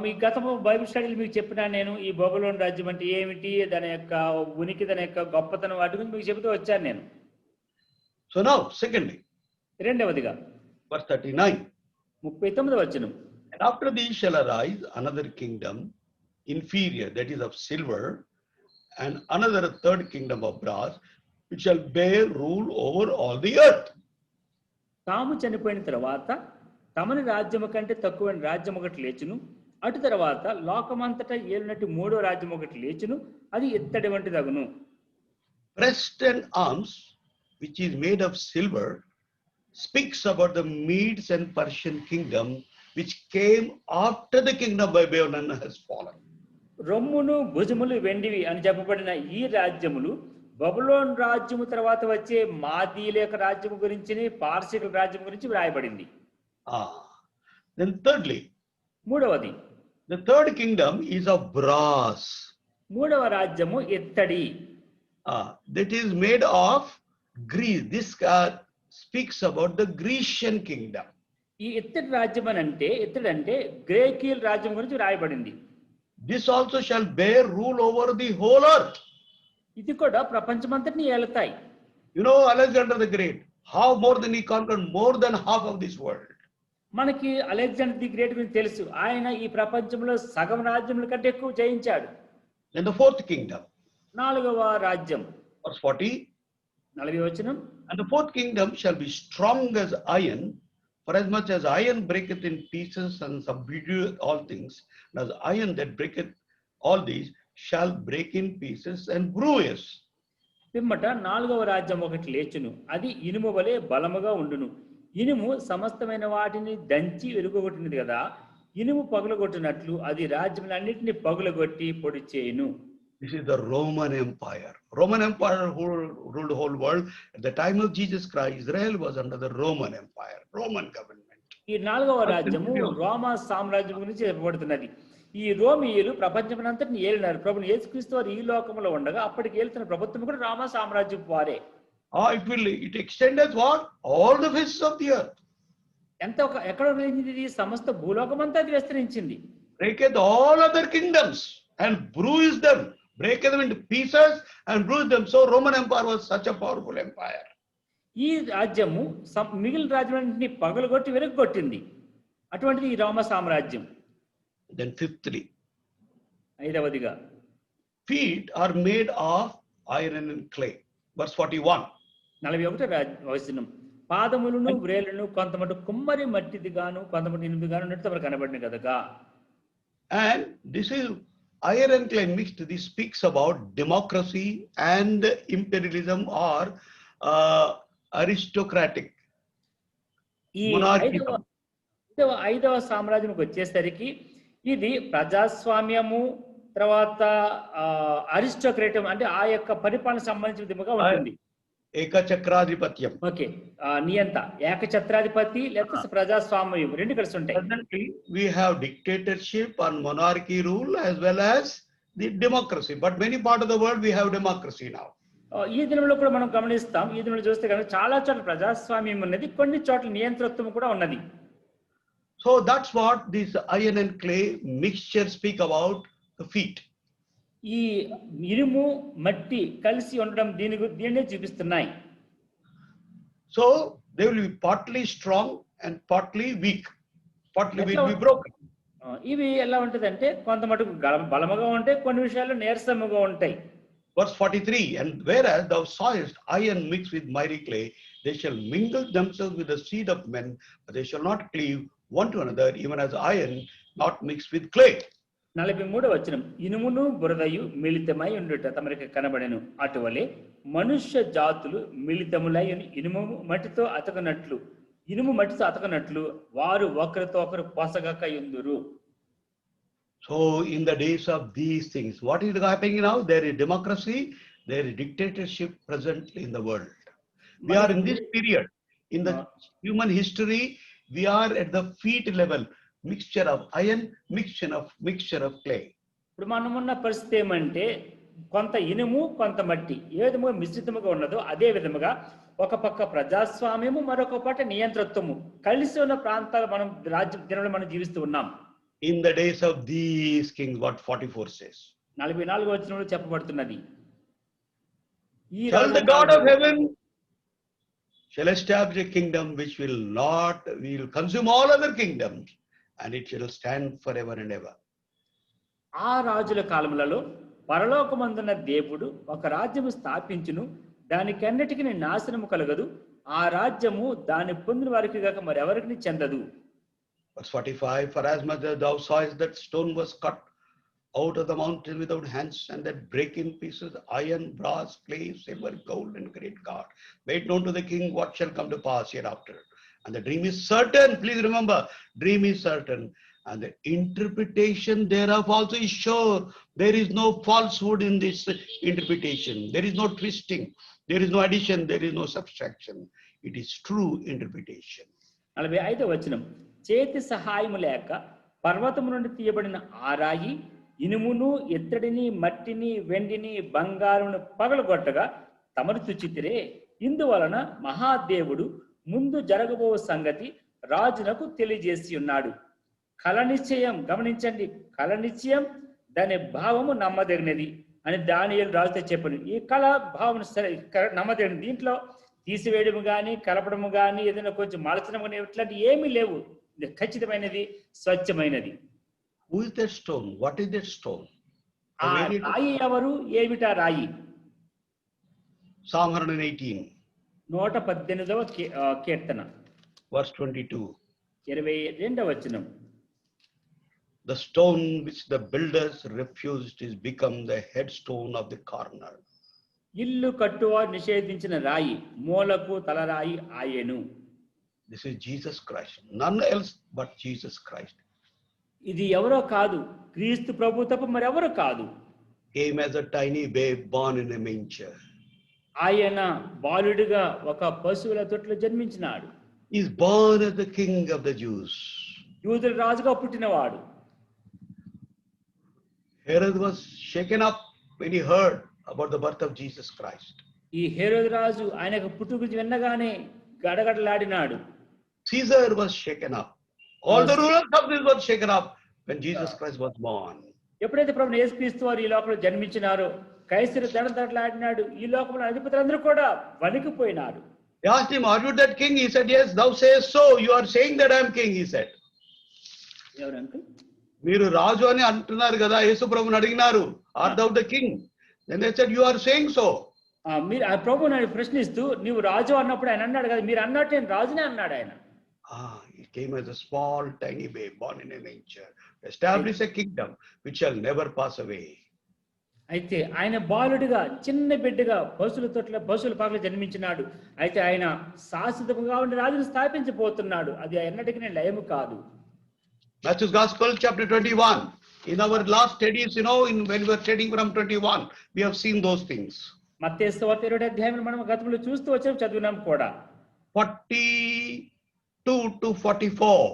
మీ గతము Bible స్టడీలు మీకు చెప్పినా నేను ఈ బబులోను రాజ్యం అంటే ఏమిటి, దాని యొక్క ఉనికి, దాని యొక్క గొప్పతనం వాటి గురించి మీకు చెబుతూ వచ్చాను నేను. So now, secondly, రెండవదిగా verse 39. 39వ వచనం. And after these shall arise another kingdom inferior, that is of silver, and another third kingdom of brass, which shall bear rule over all the earth. తాము చనిపోయిన తర్వాత తమని రాజ్యము కంటే తక్కువైన రాజ్యం ఒకటి లేచును. అటు తర్వాత లోకమంతటా ఏలునట్టు మూడో రాజ్యం ఒకటి లేచును. అది ఇత్తడి వంటి దగును. Breast and arms, which is made of silver, speaks about the Medes and Persian kingdom, which came after the kingdom of Babylon has fallen. రొమ్మును భుజములు వెండివి అని చెప్పబడిన ఈ రాజ్యములు బబులోన్ రాజ్యము తర్వాత వచ్చే మాదీల యొక్క రాజ్యము గురించి, పార్శికుల రాజ్యం గురించి వ్రాయబడింది. Then thirdly, మూడవది, the third kingdom is of brass. మూడవ రాజ్యము ఇత్తడి. That is made of Greece. This speaks about the Grecian kingdom. ఈ ఇత్తడి రాజ్యం అంటే ఇత్తడి అంటే గ్రేకీయుల రాజ్యం గురించి రాయబడింది. This also shall bear rule over the whole earth. ఇది కూడా ప్రపంచమంతటిని ఏలుతాయి. You know Alexander the Great, how more than he conquered more than half of this world. మనకి అలెగ్జాండర్ ది గ్రేట్ గురించి తెలుసు. ఆయన ఈ ప్రపంచంలో సగం రాజ్యముల కంటే ఎక్కువ జయించాడు. Then the fourth kingdom, నాలుగవ రాజ్యం, verse 40. 40వ వచనం. And the fourth kingdom shall be strong as iron, for as much as iron breaketh in pieces and subdueth all things, and as iron that breaketh all these shall break in pieces and bruise. పిమ్మట నాలుగవ రాజ్యం ఒకటి లేచును. అది ఇనుము వలె బలముగా ఉండును. ఇనుము సమస్తమైన వాటిని దంచి విరుగొట్టినది కదా. ఇనుము పగులగొట్టినట్లు అది రాజ్యములన్నిటిని పగులగొట్టి పొడి చేయును. This is the Roman Empire. Roman Empire ruled the whole world. At the time of Jesus Christ, Israel was under the Roman Empire, Roman government. ఈ నాలుగవ రాజ్యము రోమా సామ్రాజ్యం గురించి చెప్పబడుతున్నది. ఈ రోమియులు ప్రపంచమంతటిని ఏలినారు. ప్రభువు యేసుక్రీస్తు వారు ఈ లోకంలో ఉండగా అప్పటికి ఏలుతున్న ప్రభుత్వం కూడా రోమా సామ్రాజ్యం వారే. It extended what? All the faces of the earth. ఎక్కడ విస్తరించింది? సమస్త భూలోకమంతా అది విస్తరించింది. Breaketh all other kingdoms and bruised them. Break them into pieces and bruise them. So Roman Empire was such a powerful empire. ఈ రాజ్యము మిగిలిన రాజ్యాలన్నింటినీ పగలగొట్టి వెరగొట్టింది. అటువంటిది ఈ రోమ సామ్రాజ్యం. Then fifthly, ఐదవదిగా, feet are made of iron and clay. Verse 41. 41వ వచనం. పాదములను వ్రేలును కొంతమటు కుమ్మరి మట్టిదిగాను కొంతమటు ఇనుముగాను ఉన్నట్టు కనబడిన కదగా. And this is iron and clay mixed. This speaks about democracy and imperialism or aristocratic monarchy. ఐదవ సామ్రాజ్యంకి వచ్చేసరికి ఇది ప్రజాస్వామ్యము, తర్వాత అరిస్టోక్రేటం అంటే ఆ యొక్క పరిపాలన సంబంధించినదిగా ఉంటుంది. ఏకచక్రాధిపత్యం. ఓకే, నియంత ఏకఛత్రాధిపతి లేకపోతే ప్రజాస్వామ్యం రెండు కలిసి ఉంటాయి. Presently we have dictatorship and monarchy rule as well as the democracy, but many part of the world we have democracy now. ఈ దినంలో కూడా మనం గమనిస్తాం. ఈ దినంలో చూస్తే కనుక చాలా చోట్ల ప్రజాస్వామ్యం ఉన్నది, కొన్ని చోట్ల నియంతృత్వం కూడా ఉన్నది. So that's what this iron and clay mixture speak about the feet. ఈ ఇనుము మట్టి కలిసి ఉండడం దీన్నే చూపిస్తున్నాయి. So they will be partly strong and partly weak. Partly will be broken. ఇవి ఎలా ఉంటదంటే కొంత మటుకు బలముగా ఉంటాయి, కొన్ని విషయాల్లో నీరసముగా ఉంటాయి. Verse 43, and whereas thou sawest iron mixed with miry clay, they shall mingle themselves with the seed of men, but they shall not cleave one to another, even as iron not mixed with clay. 43వ వచనం, ఇనుమును బురదయు మిళితమై ఉండుట తమరికి కనబడెను, అటువలే మనుష్య జాతులు మిళితములై ఇనుము మట్టితో అతకనట్లు వారు ఒకరితో ఒకరు పొసగక యుందురు. So in the days of these things, what is happening now? There is democracy, there is dictatorship presently in the world. We are in this period. In the human history, we are at the feet level, mixture of iron, mixture of clay. ఇప్పుడు మనమున్న పరిస్థితి ఏమంటే కొంత ఇనుము కొంత మట్టి ఏ విధముగా మిశ్రితముగా ఉన్నదో అదే విధముగా ఒక పక్క ప్రజాస్వామ్యము మరొక పక్క నియంతృత్వము కలిసి ఉన్న ప్రాంతాలు రాజ్యంలో మనం జీవిస్తూ ఉన్నాం. In the days of these kings, what 44 says. 44వ వచనంలో చెప్పబడుతున్నది, shall the God of heaven shall establish a kingdom which will consume all other kingdoms, and it shall stand forever and ever. ఆ రాజుల కాలములలో పరలోకమందున్న దేవుడు ఒక రాజ్యము స్థాపించును, దానికన్నిటికీ నాశనము కలగదు, ఆ రాజ్యము దాని పొందిన వారికి గాక మరెవరికి చెందదు. Verse 45, for as much as thou sawest that stone was cut out of the mountain without hands, and that break in pieces iron, brass, clay, silver, gold, and great God, made known to the king what shall come to pass hereafter. And the dream is certain. Please remember, dream is certain. And the interpretation thereof also is sure. There is no falsehood in this interpretation. There is no twisting. There is no addition. There is no subtraction. It is true interpretation. 45వ వచనం, చేతి సహాయము లేక పర్వతము నుండి తీయబడిన ఆరాయి ఇనుమును ఎత్తడిని మట్టిని వెండిని బంగారును పగలగొట్టగా తమను తుచితిరే, ఇందువలన మహాదేవుడు ముందు జరగబో సంగతి రాజునకు తెలియజేసి ఉన్నాడు. కల నిశ్చయం, గమనించండి, కల నిశ్చయం దాని భావము నమ్మదగినది అని దానియేలు రాజుతో చెప్పాను. ఈ కళ భావం నమ్మదగినది, దీంట్లో తీసివేయడము కానీ కలపడము కానీ ఏదైనా కొంచెం మార్చడం కానీ ఇట్లాంటి ఏమీ లేవు, ఖచ్చితమైనది, స్వచ్ఛమైనది. Who is that stone? What is that stone? ఆ రాయి ఎవరు, ఏమిటా రాయి? Psalm 118. 118వ కీర్తన verse 22. 22వ వచనం, the stone which the builders refused is become the headstone of the corner. ఇల్లు కట్టువారు నిషేధించిన రాయి మూలకు తలరాయి ఆయెను. This is Jesus Christ, none else but Jesus Christ. ఇది ఎవరో కాదు, క్రీస్తు ప్రభు తప్ప మరెవరో కాదు. Came as a tiny babe born in a manger. ఆయన బాలుడిగా ఒక పశువుల తొట్టిలో జన్మించినాడు. He is born as the king of the Jews. యూదుల రాజుగా పుట్టినవాడు. Herod was shaken up when he heard about the birth of Jesus Christ. ఈ హేరోదు రాజు ఆయనకు పుట్టుక విన్నగానే గడగడలాడినాడు. Caesar was shaken up. All the rulers of this were shaken up when Jesus Christ was born. ఎప్పుడైతే ప్రభువు యేసుక్రీస్తు వారు ఈ లోకంలో జన్మించినారో కైసరు దడదడలాడినాడు. ఈ లోకంలో అధిపతులందరూ కూడా వణికిపోయినారు. They asked him, are you that king? He said, yes, thou sayest so. You are saying that I am king, he said. ఎవరు అంకుల్? మీరు రాజు అని అంటున్నారు కదా, యేసు ప్రభువుని అడిగినారు, are thou the king? Then they said, you are saying so. మీరు ఆ ప్రభువుని ప్రశ్నిస్తూ నీవు రాజు అన్నప్పుడు ఆయన అన్నాడు కదా, మీరు అన్నట్టు నేను రాజునే అన్నాడు ఆయన. He came as a small tiny babe born in a manger, establish a kingdom which shall never pass away. అయితే ఆయన బాలుడిగా చిన్న బిడ్డగా పశువుల పాకలో జన్మించినాడు. అయితే ఆయన శాశ్వతంగా ఉండి రాజును స్థాపించబోతున్నాడు. అది ఎన్నటికీ లయము కాదు. Matthew's Gospel, chapter 21. In our last studies, when we were studying from 21, we have seen those things. మత్తయి సువార్త 20వ అధ్యాయం మనం గతంలో చూస్తూ వచ్చాం, చదివినాం కూడా. 42 to 44.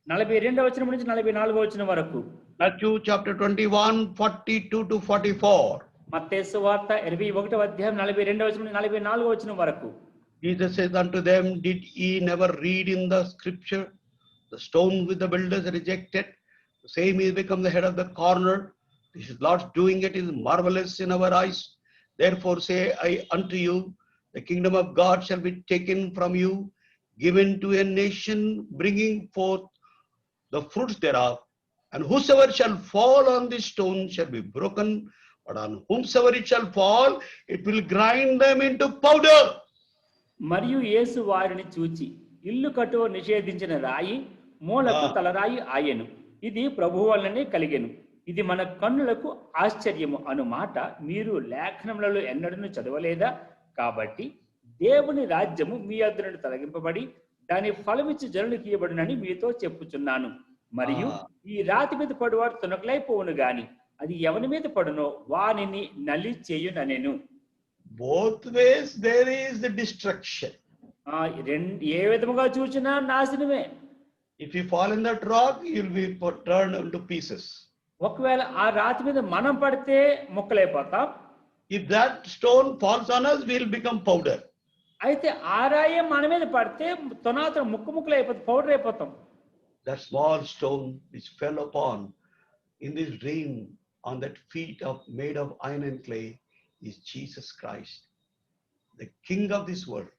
42వ వచనం నుంచి 44వ వచనం వరకు. Matthew chapter 21, 42 to 44. మత్తయి సువార్త 21వ అధ్యాయం 42వ వచనం నుంచి 44వ వచనం వరకు. Jesus says unto them, did ye never read in the scripture, the stone with the builders rejected, the same is become the head of the corner. This is Lord's doing, it is marvelous in our eyes. Therefore say I unto you, the kingdom of God shall be taken from you, given to a nation, bringing forth the fruits thereof. And whosoever shall fall on this stone shall be broken, but on whomsoever it shall fall, it will grind them into powder. మరియు యేసు వారిని చూచి ఇల్లు కట్టువ నిషేధించిన రాయి మూలకు తలరాయి ఆయెను. ఇది ప్రభువు వలనే కలిగెను. ఇది మన కన్నులకు ఆశ్చర్యము అను మాట మీరు లేఖనములలో ఎన్నడూ చదవలేదా? కాబట్టి దేవుని రాజ్యము మీ యొద్ద నుండి తొలగింపబడి దాని ఫలమిచ్చి జనులకు ఇవ్వబడునని మీతో చెప్పుచున్నాను. మరియు ఈ రాతి మీద పడువాడు తునకలైపోవును గాని అది ఎవని మీద పడునో వానిని నలి చేయుననెను. Both ways there is the destruction. ఏ విధముగా చూచినా నాశనమే. If you fall in that rock, you'll be turned into pieces. ఒకవేళ ఆ రాతి మీద మనం పడితే ముక్కలైపోతాం. If that stone falls on us, we'll become powder. అయితే ఆ రాయి మన మీద పడితే తొనాత ముక్కలు అయిపోతాం, పౌడర్ అయిపోతాం. That small stone which fell upon in this dream on that feet made of iron and clay is Jesus Christ, the King of this world,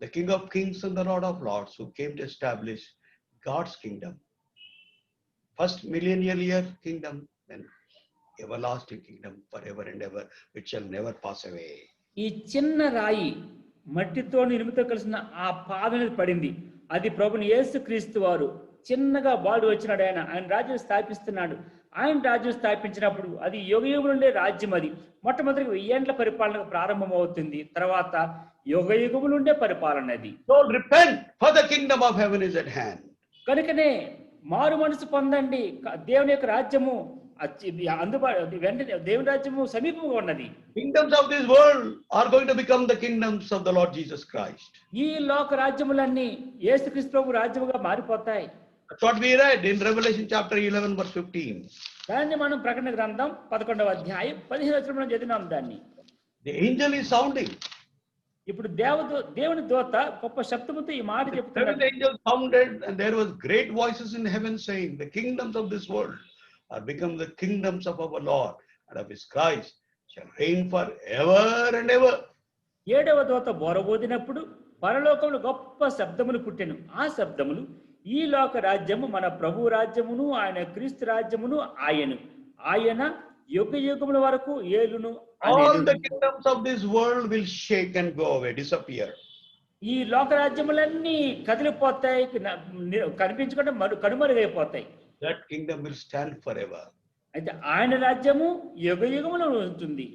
the King of kings and the Lord of lords, who came to establish God's kingdom. First millennial year kingdom, then everlasting kingdom forever and ever, which shall never pass away. ఈ చిన్న రాయి మట్టితో నిర్మిత కలిసిన ఆ పాదం మీద పడింది. అది ప్రభుని యేసుక్రీస్తు వారు చిన్నగా బాడు వచ్చినాడు. ఆయన రాజ్యం స్థాపిస్తున్నాడు. ఆయన రాజ్యం స్థాపించినప్పుడు అది యుగయుగములు ఉండే రాజ్యం. అది మొట్టమొదటిగా 1000 ఏండ్ల పరిపాలన ప్రారంభం అవుతుంది. తర్వాత యుగయుగములు ఉండే పరిపాలన అది. So repent, for the kingdom of heaven is at hand. కనుకనే మారు మనసు పొందండి, దేవుని యొక్క రాజ్యము అందుబాటు వెంటనే దేవుని రాజ్యము సమీపంగా ఉన్నది. Kingdoms of this world are going to become the kingdoms of the Lord Jesus Christ. ఈ లోక రాజ్యములన్నీ యేసుక్రీస్తు ప్రభు రాజ్యముగా మారిపోతాయి. That's what we read in Revelation chapter 11 verse 15. దాన్ని మనం ప్రకటన గ్రంథం 11వ అధ్యాయం 15వ వచనంలో చదివినాం దాన్ని. The angel is sounding. ఇప్పుడు దేవుని దూత గొప్ప శబ్దముతో ఈ మాట చెప్తున్నాడు. The angel sounded and there was great voices in heaven saying, the kingdoms of this world are become the kingdoms of our Lord and of his Christ shall reign for ever and ever. 7వ దూత బోరబోదినప్పుడు పరలోకములో గొప్ప శబ్దములు పుట్టెను. ఆ శబ్దములు ఈ లోక రాజ్యము మన ప్రభు రాజ్యమును ఆయన క్రీస్తు రాజ్యమును ఆయన యుగ యుగముల వరకు ఏలును. All the kingdoms of this world will shake and go away, disappear. ఈ లోక రాజ్యములన్నీ కదిలిపోతాయి, కనిపించకుండా కనుమరుగైపోతాయి. That kingdom will stand forever. అయితే ఆయన రాజ్యము యుగ యుగములో ఉంటుంది.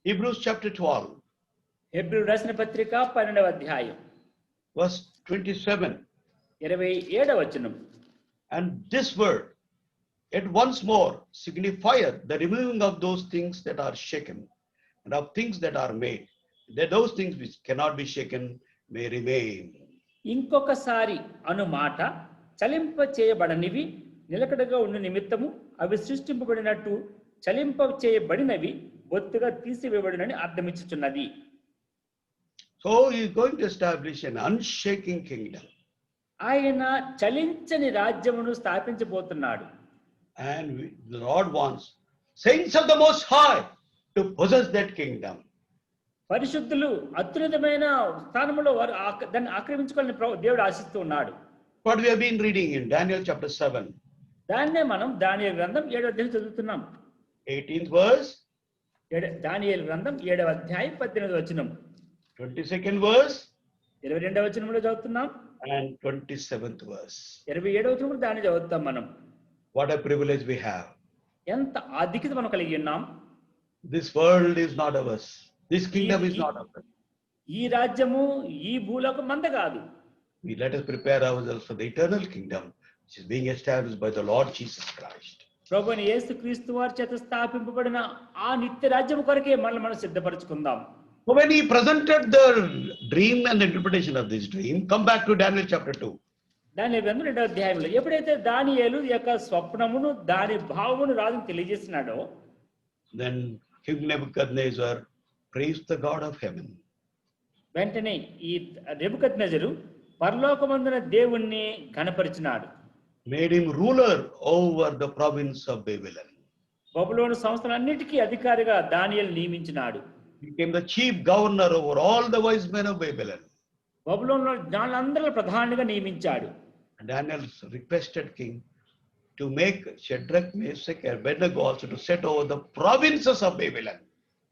Hebrews chapter 12 హెబ్రీయులకు రాసిన పత్రిక 12వ అధ్యాయం verse 27. 27వ వచనం. And this word, yet once more, signifieth the removing of those things that are shaken, and of things that are made, that those things which cannot be shaken may remain. ఇంకొకసారి అను మాట చలింప చేయబడనివి నిలకడగా ఉన్న నిమిత్తము అవి సృష్టింపబడినట్టు చలింప చేయబడినవి బొత్తుగా తీసివేయబడినని అర్థమిచ్చుచున్నది. So he is going to establish an unshaking kingdom. ఆయన చలించని రాజ్యమును స్థాపించబోతున్నాడు. And the Lord wants saints of the Most High to possess that kingdom. పరిశుద్ధులు అత్యున్నతమైన స్థానంలో వారు దాన్ని ఆక్రమించుకోవాలని దేవుడు ఆశిస్తూ ఉన్నాడు. What we have been reading in Daniel chapter 7. దాన్నే మనం దానియేలు గ్రంథం 7వ అధ్యాయం చదువుతున్నాం. 18th verse. దానియేలు గ్రంథం 7వ అధ్యాయం 18వ వచనం. 22nd verse. 22వ వచనంలో చదువుతున్నాం. And 27th verse. 27వ వచనం కూడా దాన్ని చదువుతాం మనం. What a privilege we have. ఎంత ఆధిక్యత మనం కలిగి ఉన్నాం. This world is not ours. This kingdom is not ours. ఈ రాజ్యము ఈ భూలోకం మంద కాదు. We let us prepare ourselves for the eternal kingdom which is being established by the Lord Jesus Christ. ప్రభువైన యేసుక్రీస్తు వారి చేత స్థాపింపబడిన ఆ నిత్య రాజ్యం కొరకే మనం సిద్ధపరచుకుందాం. So when he presented the dream and the interpretation of this dream, come back to Daniel chapter 2. దానియేలు గ్రంథం 2వ అధ్యాయంలో ఎప్పుడైతే దానియేలు యొక్క స్వప్నమును దాని భావమును రాజుకు తెలియజేస్తున్నాడో, then King Nebuchadnezzar praised the God of heaven. వెంటనే ఈ నెబుకద్నెజరు పరలోకమందున దేవుణ్ణి ఘనపరిచినాడు. made him ruler over the province of Babylon. బబులోను సంస్థలన్నిటికీ అధికారిగా దానియేలు నియమించినాడు. He became the chief governor over all the wise men of Babylon. బబులోనులో జ్ఞానులందరిలో ప్రధానిగా నియమించాడు. Daniel requested king to make Shadrach, Meshach, and Abednego also to set over the provinces of Babylon.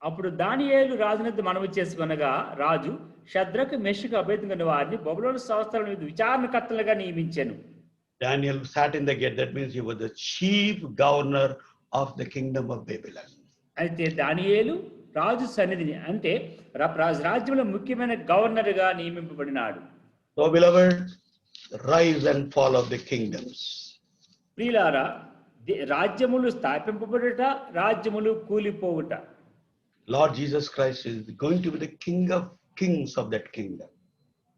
అప్పుడు దానియేలు రాజునద్ద మనవి చేసుకొనగా రాజు Shadrach మెషకు అబేద్నెగో వారిని బబులోను సంస్థల మీద విచారణకర్తలుగా నియమించెను. Daniel sat in the gate. That means he was the chief governor of the kingdom of Babylon. అయితే దానియేలు రాజు సన్నిధిని అంటే రాజ్యంలో ముఖ్యమైన గవర్నర్గా నియమింపబడినాడు. So beloved, rise and fall of the kingdoms. ప్రియులారా, రాజ్యములు స్థాపింపబడుట, రాజ్యములు కూలిపోవుట. Lord Jesus Christ is going to be the king of kings of that kingdom.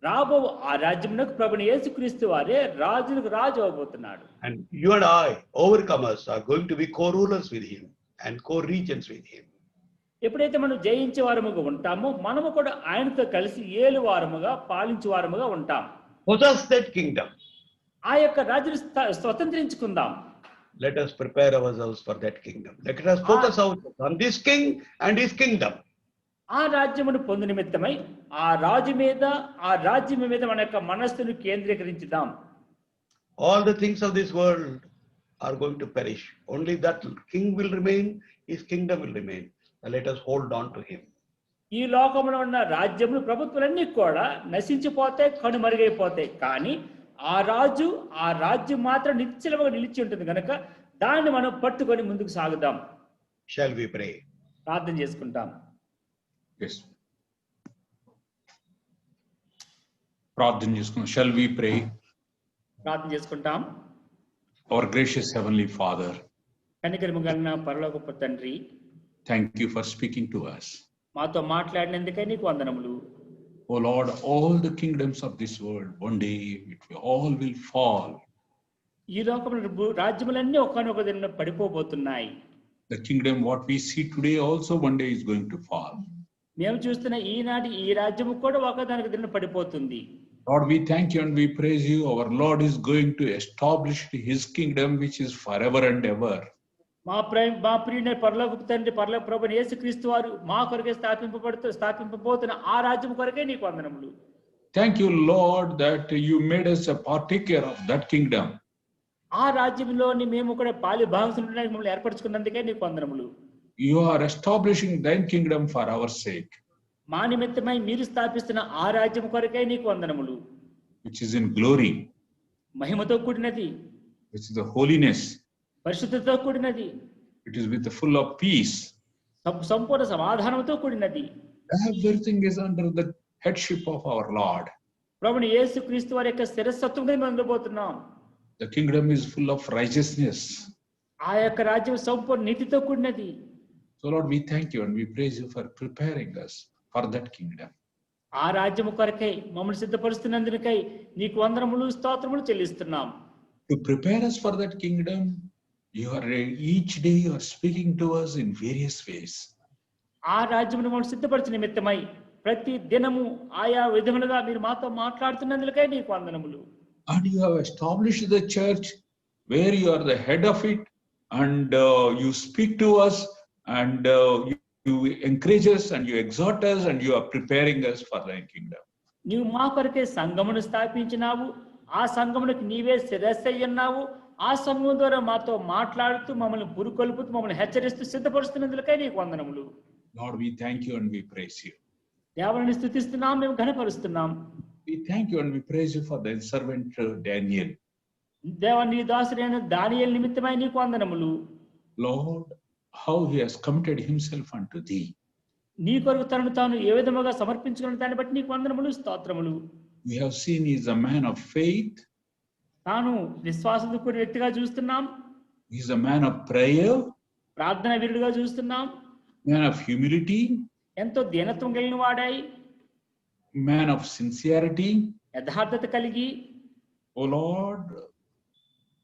రాబో ఆ రాజ్యమునకు ప్రభుని యేసుక్రీస్తు వారే రాజులకు రాజు అవబోతున్నాడు. And you and I, overcomers, are going to be co-rulers with him and co-regents with him. ఎప్పుడైతే మనం జయించే వారముగా ఉంటామో మనము కూడా ఆయనతో కలిసి ఏలు వారముగా పాలించే వారముగా ఉంటాం. Possess that kingdom. ఆ యొక్క రాజ్యాన్ని స్వతంత్రించుకుందాం. Let us prepare ourselves for that kingdom. Let us focus on this king and his kingdom. ఆ రాజ్యమును పొందు నిమిత్తమై ఆ రాజు మీద ఆ రాజ్యం మీద మన యొక్క మనస్సును కేంద్రీకరించుదాం. All the things of this world are going to perish. Only that king will remain, his kingdom will remain. And let us hold on to him. ఈ లోకంలో ఉన్న రాజ్యములు ప్రభుత్వాలన్నీ కూడా నశించిపోతాయి, కనుమరుగైపోతాయి. కానీ ఆ రాజ్యం మాత్రం నిశ్చలముగా నిలిచి ఉంటుంది కనుక దాన్ని మనం పట్టుకొని ముందుకు సాగుదాం. Shall we pray? ప్రార్థన చేసుకుంటాం. Yes. ప్రార్థన చేసుకుందాం. Shall we pray? ప్రార్థన చేసుకుంటాం. Our gracious heavenly Father, కనికరము కలిగిన పరలోకపు తండ్రి, thank you for speaking to us. మాతో మాట్లాడినందుకై నీకు వందనములు. Oh Lord, all the kingdoms of this world, one day all will fall. ఈ లోకంలో రాజ్యములన్నీ ఒక్కనొక దిన పడిపోబోతున్నాయి. The kingdom what we see today also one day is going to fall. మేము చూస్తున్న ఈనాటి ఈ రాజ్యము కూడా ఒకదానికి దిన పడిపోతుంది. Lord, we thank you and we praise you. Our Lord is going to establish his kingdom which is forever and ever. మా ప్రియుని పరలోకపు తండ్రి పరలోక ప్రభుని యేసుక్రీస్తు వారు మా కొరకే స్థాపింపబోతున్న ఆ రాజ్యం కొరకే నీకు వందనములు. Thank you, Lord, that you made us a partaker of that kingdom. ఆ రాజ్యంలోని మేము కూడా పాలి భాగస్వాములుగా మమ్మల్ని ఏర్పరచుకున్నందుకే నీకు వందనములు. You are establishing thine kingdom for our sake, మా నిమిత్తమై మీరు స్థాపిస్తున్న ఆ రాజ్యం కొరకే నీకు వందనములు. which is in glory, మహిమతో కూడినది, which is the holiness. పరిశుద్ధతతో కూడినది, It is with the full of peace. సంపూర్ణ సమాధానంతో కూడినది. Everything is under the headship of our Lord. ప్రభుని యేసుక్రీస్తు వారి యొక్క శిరస్సత్వం మీద మనం ఉండబోతున్నాం. The kingdom is full of righteousness. ఆ యొక్క రాజ్యం సంపూర్ణ నీతితో కూడినది. So Lord, we thank you and we praise you for preparing us for that kingdom. ఆ రాజ్యము కొరకై మమ్మల్ని సిద్ధపరుస్తున్నందుకై నీకు వందనములు స్తోత్రములు చెల్లిస్తున్నాం. To prepare us for that kingdom, each day you are speaking to us in various ways. ఆ రాజ్యమును మమ్మల్ని సిద్ధపరచు నిమిత్తమై ప్రతి దినము ఆయా విధములుగా మీరు మాతో మాట్లాడుతున్నందుకై నీకు వందనములు. And you have established the church where you are the head of it, and you speak to us, and you encourage us, and you exhort us, and you are preparing us for thy kingdom. నీవు మా కొరకే సంఘమును స్థాపించినావు, ఆ సంఘమునకు నీవే శిరస్సు అయ్యున్నావు. ఆ సంఘం ద్వారా మాతో మాట్లాడుతూ మమ్మల్ని పురుకొల్పుతూ మమ్మల్ని హెచ్చరిస్తూ సిద్ధపరుస్తున్నందుకై నీకు వందనములు. Lord, we thank you and we praise you. దేవుని స్తుతిస్తున్నాం, మేము ఘనపరుస్తున్నాం. We thank you and we praise you for thy servant Daniel. దేవా, నీ దాసుడైన దానియేలు నిమిత్తమై నీకు వందనములు. Lord, how he has committed himself unto thee. నీ కొరకు తనను తాను ఏ విధముగా సమర్పించుకున్న దాన్ని బట్టి నీకు వందనములు స్తోత్రములు. We have seen he is a man of faith. తాను విశ్వాసంతో కూడిన వ్యక్తిగా చూస్తున్నాం. He is a man of prayer. ప్రార్థన వీరుడుగా చూస్తున్నాం. Man of humility. ఎంతో దీనత్వం కలిగిన వాడై, Man of sincerity. యథార్థత కలిగి, O Lord,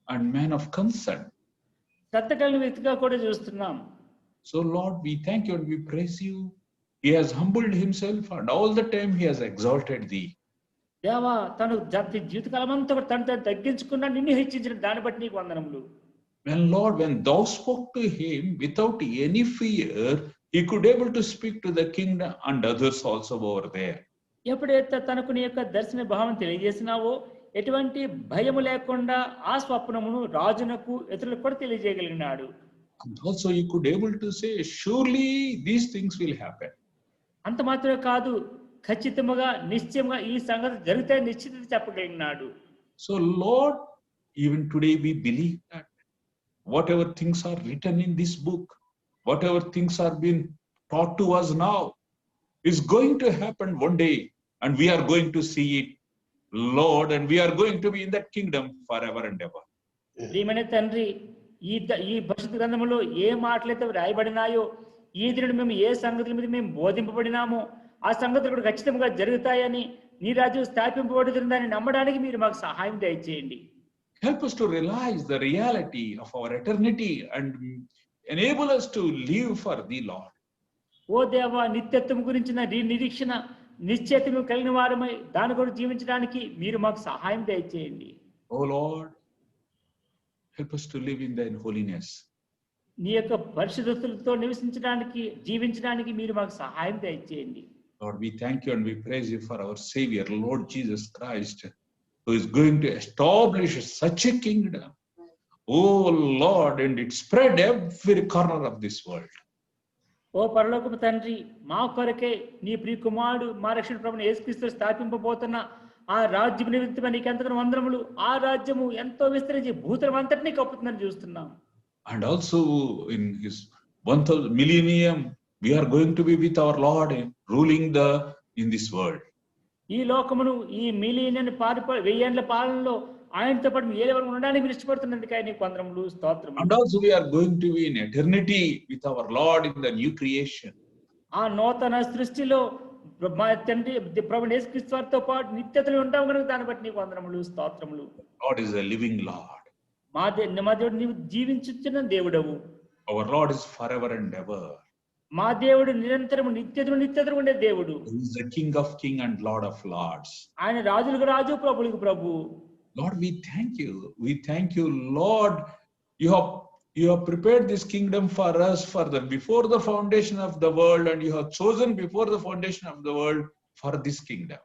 and man of concern. శ్రద్ధ కలిగిన వ్యక్తిగా కూడా చూస్తున్నాం. So Lord, we thank you and we praise you. He has humbled himself and all the time he has exalted thee. దేవా తను జీవితకాలం అంతా కూడా తను తగ్గించుకున్నా నిన్ను హెచ్చించిన దాన్ని బట్టి నీకు వందనములు. When Lord, when thou spoke to him without any fear, he could able to speak to the kingdom and others also over there. ఎప్పుడైతే తనకు నీ యొక్క దర్శన భావం తెలియజేసినావో ఎటువంటి భయము లేకుండా ఆ స్వప్నమును రాజునకు ఇతరులకు కూడా తెలియజేయగలిగినాడు. And also he could able to say, surely these things will happen. అంత మాత్రమే కాదు, ఖచ్చితంగా నిశ్చయంగా ఈ సంగతి జరిగితే నిశ్చిత చెప్పగలిగినాడు. So Lord, even today we believe that whatever things are written in this book, whatever things are being taught to us now, is going to happen one day, and we are going to see it, Lord, and we are going to be in that kingdom forever and ever. ప్రియమైన తండ్రి, ఈ భవిష్యత్తు గ్రంథంలో ఏ మాటలైతే రాయబడినాయో, ఈ దినుడు మేము ఏ సంగతుల మీద మేము బోధింపబడినామో ఆ సంగతులు కూడా ఖచ్చితంగా జరుగుతాయని, నీ రాజ్యం స్థాపింపబడుతుందని నమ్మడానికి మీరు మాకు సహాయం దయచేయండి. Help us to realize the reality of our eternity and enable us to live for thee, Lord. ఓ దేవా, నిత్యత్వం గురించిన నిరీక్షణ నిశ్చయితము కలిగిన వారమై దాని కూడా జీవించడానికి మీరు మాకు సహాయం దయచేయండి. Oh Lord, help us to live in thine holiness. నీ యొక్క పరిశుద్ధతతో నివసించడానికి జీవించడానికి మీరు మాకు సహాయం దయచేయండి. Lord, we thank you and we praise you for our Savior, Lord Jesus Christ, who is going to establish such a kingdom. Oh Lord, and it spread every corner of this world. ఓ పరలోకపు తండ్రి, మా కొరకే నీ ప్రియ కుమారుడు మా రక్షణ ప్రభువును యేసుక్రీస్తు స్థాపింపబోతున్న ఆ రాజ్యం నిమిత్తమై నీకు ఎంతగానో వందనములు. ఆ రాజ్యము ఎంతో విస్తరించి భూతలం అంతటినీ కప్పుతుందని చూస్తున్నాం. And also in his 1000th millennium, we are going to be with our Lord ruling in this world. ఈ లోకమును ఈ మిలియన్ 1000 పాలనలో ఆయనతో పాటు ఏ వరకు ఉండడానికి మీరు ఇష్టపడుతున్నందుకే నీకు వందనములు, స్తోత్రములు. And also we are going to be in eternity with our Lord in the new creation. ఆ నూతన సృష్టిలో మా తండ్రి ప్రభువు యేసుక్రీస్తు వారితో పాటు నిత్యతలో ఉంటాం కనుక దాన్ని బట్టి నీకు వందనములు, స్తోత్రములు. God is a living Lord. మా దేవుడు నీవు జీవించుచున్న దేవుడవు. Our Lord is forever and ever. మా దేవుడు నిరంతరము నిత్యతలు ఉండే దేవుడు. He is the King of Kings and Lord of Lords. ఆయన రాజులకు రాజు, ప్రభువులకు ప్రభు. Lord, we thank you. We thank you, Lord. You have prepared this kingdom for us before the foundation of the world, and you have chosen before the foundation of the world for this kingdom.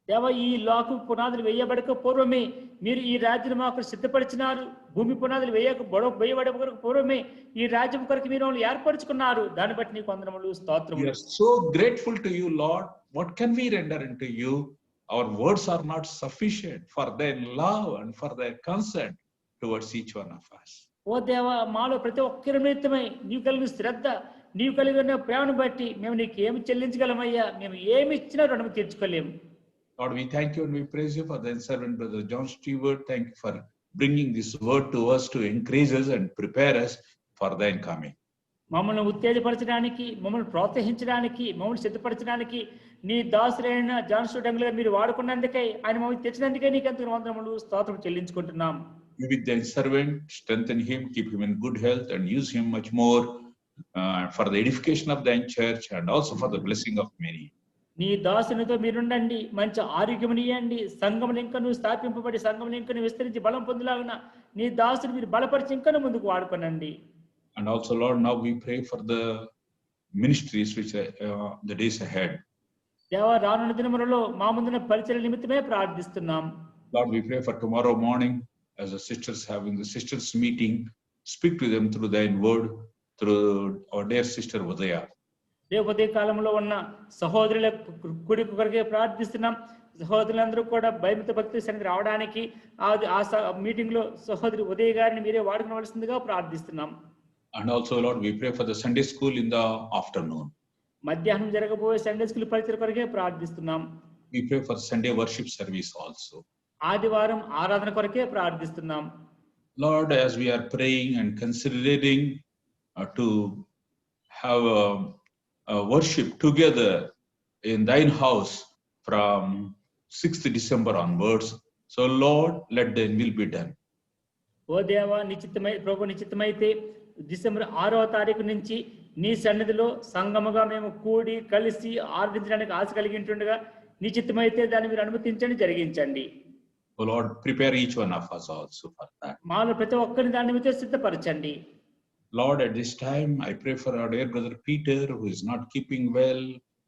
దేవా, ఈ లోక పునాదులు వేయబడక పూర్వమే మీరు ఈ రాజ్యం మాకు సిద్ధపరిచినారు. భూమి పునాదులు వేయబడక పూర్వమే ఈ రాజ్యం కొరకు మీరు ఏర్పరచుకున్నారు. దాన్ని బట్టి నీకు వందనములు, స్తోత్రములు. We are so grateful to you, Lord. What can we render unto you? Our words are not sufficient for their love and for their consent towards each one of us. ఓ దేవా, మాలో ప్రతి ఒక్కరి నిమిత్తమై నీవు కలిగిన శ్రద్ధ, నీవు కలిగిన ప్రేమను బట్టి మేము నీకు ఏమి చెల్లించగలమయ్యా? మేము ఏమి ఇచ్చినా రుణము తీర్చుకోలేము. Lord, we thank you and we praise you for the servant brother John Stewart. Thank you for bringing this word to us to encourage us and prepare us for thine coming. మమ్మల్ని ఉత్తేజపరచడానికి, మమ్మల్ని ప్రోత్సహించడానికి, మమ్మల్ని సిద్ధపరచడానికి నీ దాసులైన John student గా మీరు వాడుకున్నందుకే, ఆయన మమ్మల్ని తెచ్చినందుకే నీకు ఎంతో వందనములు, స్తోత్రం చెల్లించుకుంటున్నాం. Be with thy servant, strengthen him, keep him in good health, and use him much more for the edification of thine church and also for the blessing of many. నీ దాసునితో మీరుండండి, మంచి ఆరోగ్యమునియండి, సంఘములు ఇంకను స్థాపింపబడి సంఘములు ఇంకను విస్తరించి బలం పొందులాగున నీ దాసుని మీరు బలపరిచి ఇంకను ముందుకు వాడుకోనండి. And also, Lord, now we pray for the ministries which the days ahead. దేవా, రానున్న దినములలో మా ముందున పరిచర్య నిమిత్తమే ప్రార్థిస్తున్నాం. Lord, we pray for tomorrow morning as the sisters having the sisters meeting. Speak to them through thine word, through our dear sister Udaya. రేపు ఉదయ కాలంలో ఉన్న సహోదరుల కుడి కొరకే ప్రార్థిస్తున్నాం. సహోదరులందరూ కూడా భయమిత భక్తి సన్నిధి రావడానికి ఆ మీటింగ్ లో సహోదరి ఉదయ గారిని మీరే వాడుకోవలసిందిగా ప్రార్థిస్తున్నాం. And also, Lord, we pray for the Sunday school in the afternoon. మధ్యాహ్నం జరగబోయే సండే స్కూల్ పరిచర్య కొరకే ప్రార్థిస్తున్నాం. We pray for Sunday worship service also. ఆదివారం ఆరాధన కొరకే ప్రార్థిస్తున్నాం. Lord, as we are praying and considering to have worship together in thine house from 6th December onwards, so Lord, let thine will be done. ఓ దేవా, ప్రభు నిశ్చితమైతే December 6వ తారీఖు నుంచి నీ సన్నిధిలో సంగముగా మేము కూడి కలిసి ఆరాధించడానికి ఆశ కలిగి ఉంటుండగా నీ చిత్తమైతే దాన్ని మీరు అనుమతించండి, జరిగించండి. Oh Lord, prepare each one of us also for that. మాలో ప్రతి ఒక్కరిని దాని నిమిత్తం సిద్ధపరచండి. Lord, at this time, I pray for our dear brother Peter, who is not keeping well,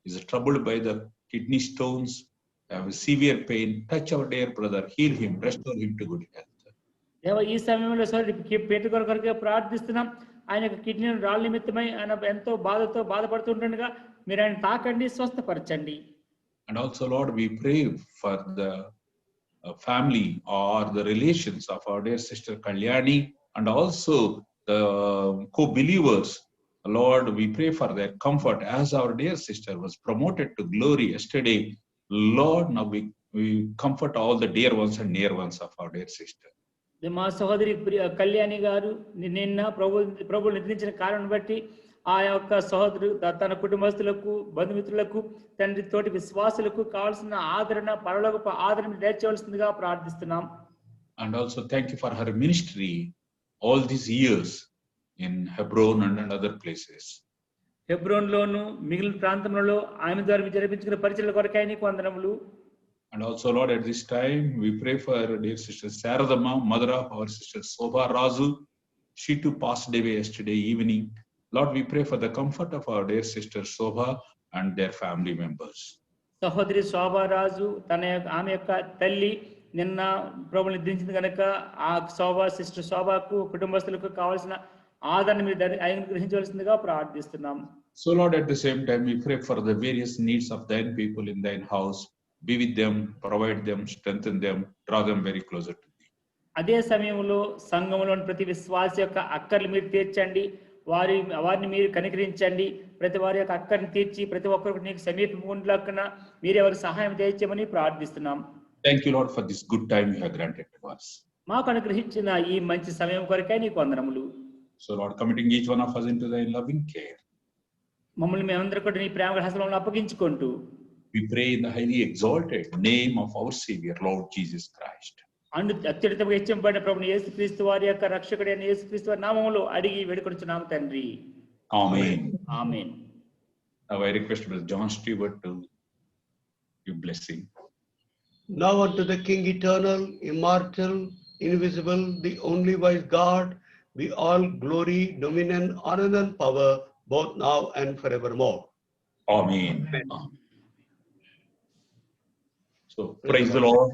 is troubled by the kidney stones, have a severe pain. Touch our dear brother, heal him, restore him to good health. దేవా, ఈ సమయంలో పేతురు కొరకు ప్రార్థిస్తున్నాం. ఆయన యొక్క kidney రాళ్ళ నిమిత్తమై ఆయన ఎంతో బాధపడుతుండగా మీరు ఆయన తాకండి, స్వస్థపరచండి. And also, Lord, we pray for the family or the relations of our dear sister Kalyani, and also the co-believers. Lord, we pray for their comfort as our dear sister was promoted to glory yesterday. Lord, now we comfort all the dear ones and near ones of our dear sister. మా సహోదరి కళ్యాణి గారు నిన్న ప్రభు నిద్రించిన కారణం బట్టి ఆ యొక్క సహోదరు తన కుటుంబస్తులకు, బంధుమిత్రులకు, తండ్రి తోటి విశ్వాసులకు కావాల్సిన ఆదరణ, పరలోకపు ఆదరణ దయచేయవలసిందిగా ప్రార్థిస్తున్నాం. And also thank you for her ministry all these years in Hebron and other places. హెబ్రోన్లోను మిగిలిన ప్రాంతంలో ఆమె ద్వారా జరిపించుకున్న పరిచయాల కొరకై నీకు వందనములు. And also, Lord, at this time, we pray for our dear sister Saradama, mother of our sister Sobha Razu. She too passed away yesterday evening. Lord, we pray for the comfort of our dear sister Sobha and their family members. సహోదరి శోభారాజు ఆమె యొక్క తల్లి నిన్న ప్రభుని దించింది కనుక ఆ sister శోభాకు, కుటుంబస్తులకు కావాల్సిన ఆదరణ మీరు అనుగ్రహించవలసిందిగా ప్రార్థిస్తున్నాం. So, Lord, at the same time, we pray for the various needs of thine people in thine house. Be with them, provide them, strengthen them, draw them very closer to thee. అదే సమయంలో సంఘంలోని ప్రతి విశ్వాస యొక్క అక్కర్లు మీరు తీర్చండి, వారిని మీరు కనికరించండి. ప్రతి వారి యొక్క అక్కర్ని తీర్చి ప్రతి ఒక్కరికి నీకు సమీపంగా మీరు ఎవరి సహాయం చేయమని ప్రార్థిస్తున్నాం. Thank you, Lord, for this good time you have granted to us. మాకు అనుగ్రహించిన ఈ మంచి సమయం కొరకై నీకు వందనములు. So, Lord, committing each one of us into thy loving care. మమ్మల్ని మేమందరూ కూడా నీ ప్రేమ హస్తంలో అప్పగించుకుంటూ We pray in the highly exalted name of our Savior, Lord Jesus Christ. అత్యున్నతంగా హెచ్చింపబడిన ప్రభుని యేసుక్రీస్తు వారి యొక్క రక్షకుడైన యేసుక్రీస్తు వారి నామములో అడిగి వేడుకొనుచున్నాము తండ్రి. Amen. Amen. Now I request Brother John Stewart to give blessing. Now unto the King eternal, immortal, invisible, the only wise God, be all glory, dominion, honor and power, both now and forevermore. Amen. So praise the Lord.